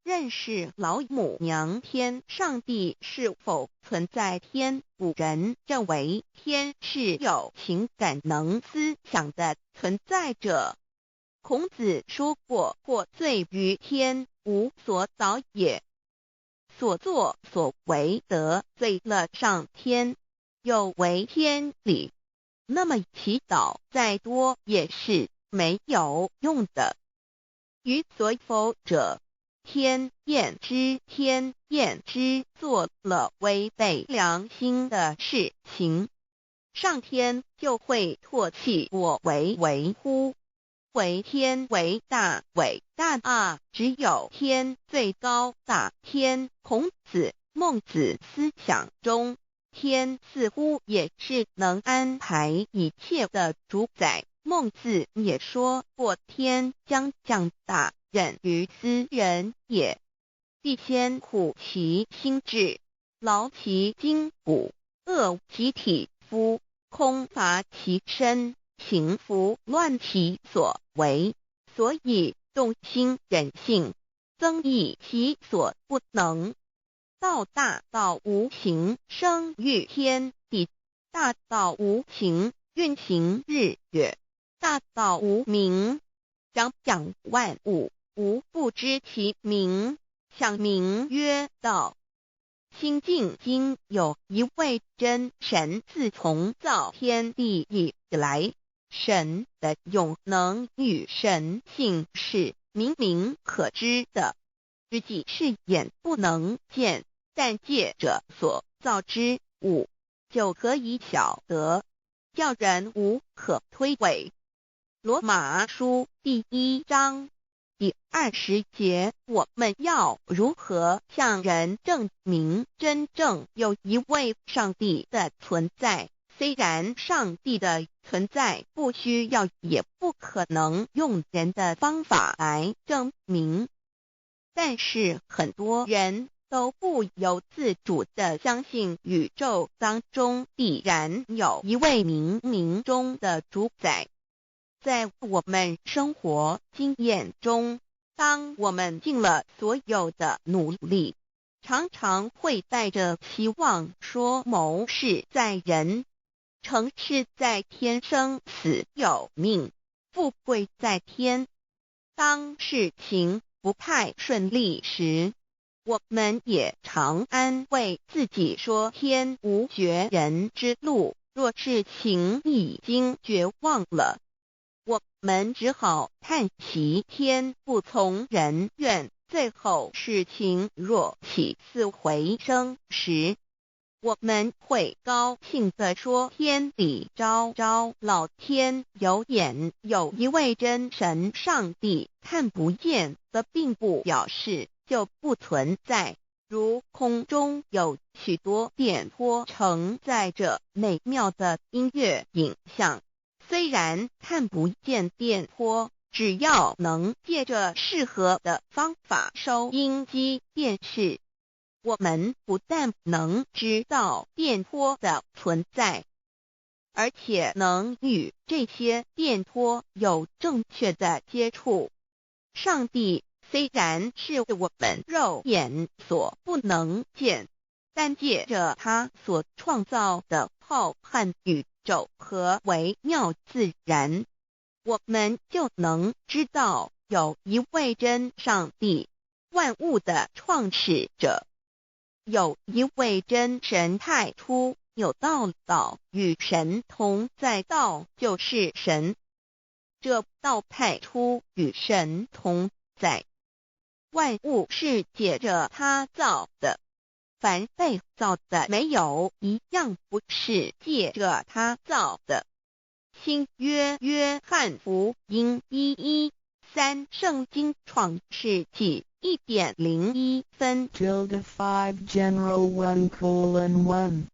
认识老母娘天上帝是否存在天，古人认为天是有情感能思想的存在者。孔子说过，或罪于天，无所导也。所作所为得罪了上天，有违天理，那么祈祷再多也是没有用的。于所否者，天厌之，做了违背良心的事情，上天就会唾弃我为乎？为天为大啊！只有天最高大天。孔子、孟子思想中，天似乎也是能安排一切的主宰。孟子也说过，天将降大任于斯人也，必先苦其心志，劳其筋骨，饿其体肤，空乏其身，行拂乱其所为，所以动心忍性，增益其所不能。道大道无形，生育天地；大道无形，运行日月；大道无名，掌养万物。吾不知其名，想名曰道。心经经有一位真神，自从造天地以来，神的永能与神性是明明可知的，自己是眼不能见，但借着所造之物，就可以晓得，叫人无可推诿。罗马书第1章第20节，我们要如何向人证明真正有一位上帝的存在？虽然上帝的存在不需要也不可能用人的方法来证明，但是很多人都不由自主地相信宇宙当中必然有一位冥冥中的主宰。在我们生活经验中，当我们尽了所有的努力，常常会带着希望说谋事在人，成事在天，生死有命，富贵在天。当事情不太顺利时，我们也常安慰自己说天无绝人之路，若事情已经绝望了，我们只好叹息天不从人愿。最后事情若起死回生时，我们会高兴地说天理昭昭，老天有眼，有一位真神上帝，看不见的并不表示就不存在。如空中有许多电波承载着美妙的音乐影像，虽然看不见电波，只要能借着适合的方法收音机电视，我们不但能知道电波的存在，而且能与这些电波有正确的接触。上帝虽然是我们肉眼所不能见，但借着他所创造的浩瀚宇宙和微妙自然，我们就能知道有一位真上帝，万物的创始者，有一位真神太初有道与神同在，道就是神，这道太初与神同在。万物是借着他造的，凡被造的没有一样不是借着他造的。新约约翰福音1:13圣经创世纪1.01分 5 general 1:1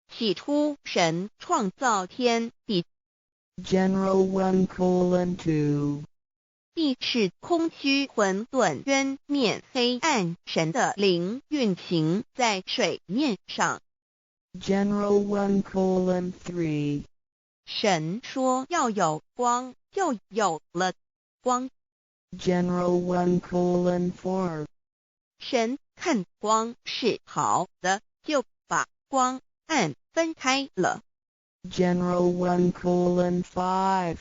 起初神创造天地 general 1:2 地是空虚混沌渊面黑暗，神的灵运行在水面上。general 1:3 神说要有光，就有了光。general 1:4 神看光是好的，就把光暗分开了。general 1:5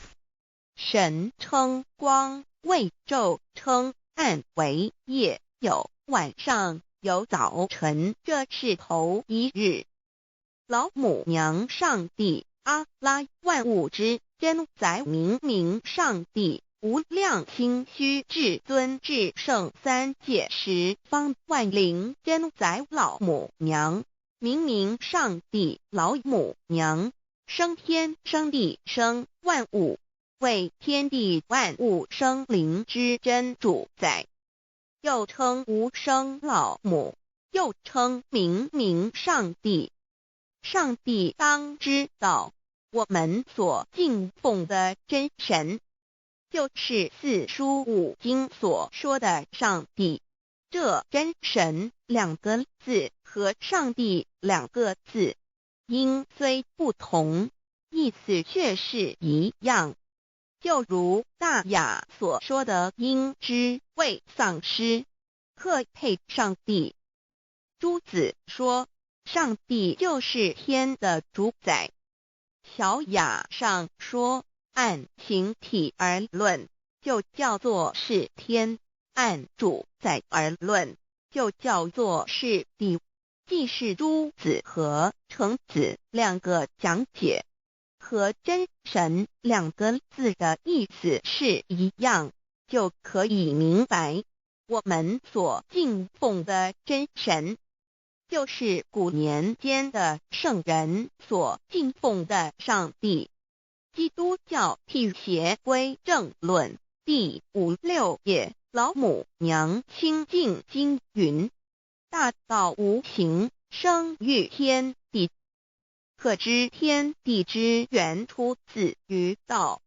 神称光为昼，称暗为夜，有晚上，有早晨，这是头一日。老母娘上帝阿拉，万物之真载明上帝，无量清虚至尊至圣三界十方万灵真载老母娘，明上帝老母娘，生天生地生万物，为天地万物生灵之真主宰，又称无生老母，又称明上帝。上帝当知道，我们所敬奉的真神，就是四书五经所说的上帝。这真神两个字和上帝两个字，音虽不同，意思却是一样。就如大雅所说的鹰之谓丧尸，克配上帝。朱子说上帝就是天的主宰。小雅上说按形体而论，就叫做是天；按主宰而论，就叫做是地。既是朱子和程子两个讲解，和真神两个字的意思是一样，就可以明白，我们所敬奉的真神，就是古年间的圣人所敬奉的上帝。基督教辟邪归正论第56页，老母娘清净经云：大道无形，生育天地，可知天地之源出自于道，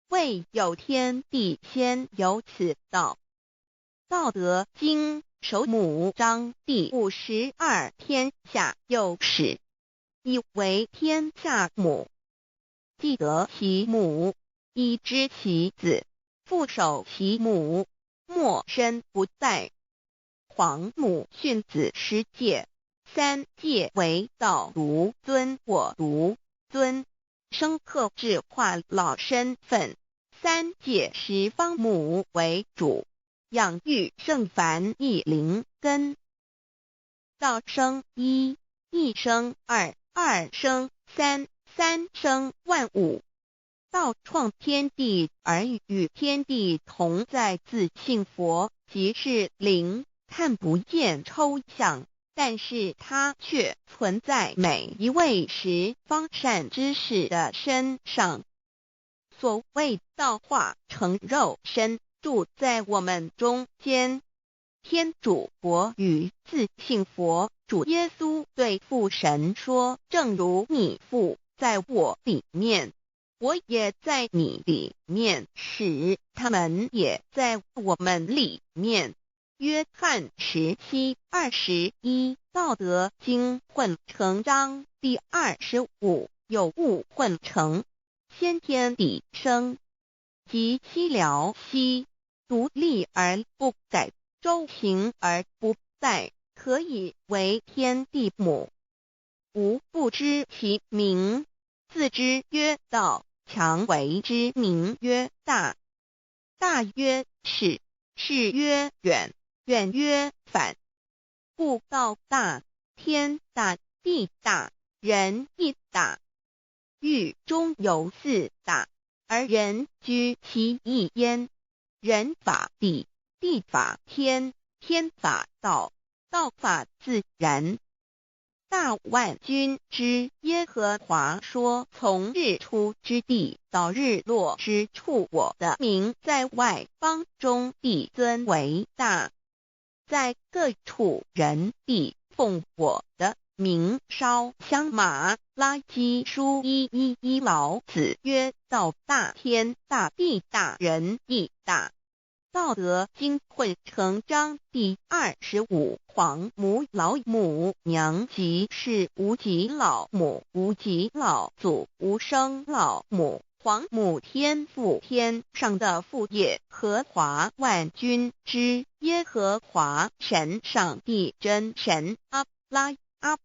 未有天地，先有此道。道德经首母章第52，天下有始，以为天下母。既得其母，以知其子，父守其母，莫身不殆。皇母训子十戒，三戒为道如尊我如尊，生克制化老身份。三戒十方母为主，养育圣凡一灵根。道生一，一生二，二生三，三生万物。道创天地而与天地同在，自性佛，即是灵，看不见抽象，但是它却存在每一位十方善知识的身上。所谓道化成肉身，住在我们中间。天主佛与自性佛主耶稣对父神说：正如你父在我里面，我也在你里面，使他们也在我们里面。约翰17:21，道德经混成章第25有物混成，先天地生，即西辽兮，独立而不改，周行而不殆，可以为天地母。吾不知其名，自之曰道，强为之名曰大。大曰始，始曰远，远曰反。故道大，天大，地大，人亦大。欲中有四大，而人居其一焉。人法地，地法天，天法道，道法自然。大万军之耶和华说，从日出之地到日落之处，我的名在外邦中必尊为大。在各处人必奉我的名烧香马拉基书1:1老子曰：道大，天大，地大，人亦大。道德经混成章第25。皇母老母娘即是无极老母，无极老祖，无生老母。皇母天父，天上的父耶和华万军之耶和华神，上帝真神，阿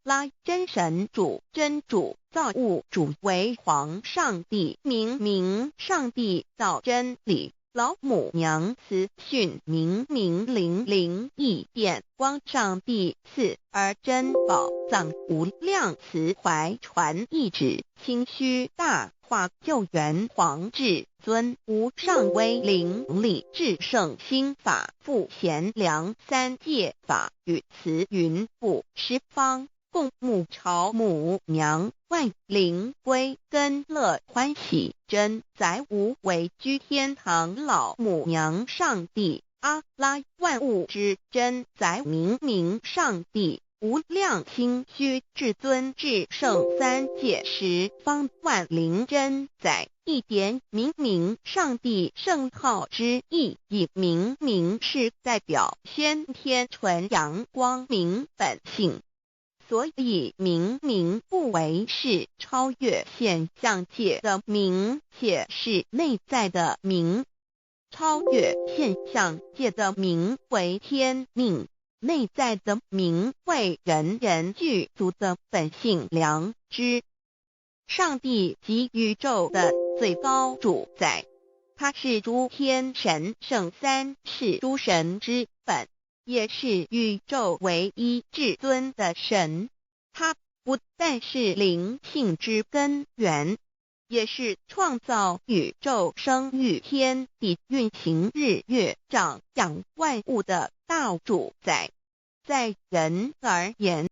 拉真神主，真主，造物主，为皇上帝，明上帝，造真理。老母娘慈训，明灵义变光，上帝赐而珍宝藏，无量慈怀传一旨，清虚大化，救援皇至尊，无上威灵力，至圣心法，复贤良三界法，与慈云布十方，共沐朝母娘，万灵归根乐欢喜，真载无为居天堂，老母娘上帝，阿拉万物之真载，明上帝，无量清虚至尊至圣三界十方，万灵真载，一点明上帝圣号之意，以明是代表先天纯阳光明本性。所以明不为是超越现象界的明，且是内在的明。超越现象界的明为天命，内在的明为人具足的本性良知。上帝即宇宙的最高主宰，他是诸天神圣三世诸神之本，也是宇宙唯一至尊的神。他不但是灵性之根源，也是创造宇宙生育天地运行日月长养万物的大主宰。在人而言，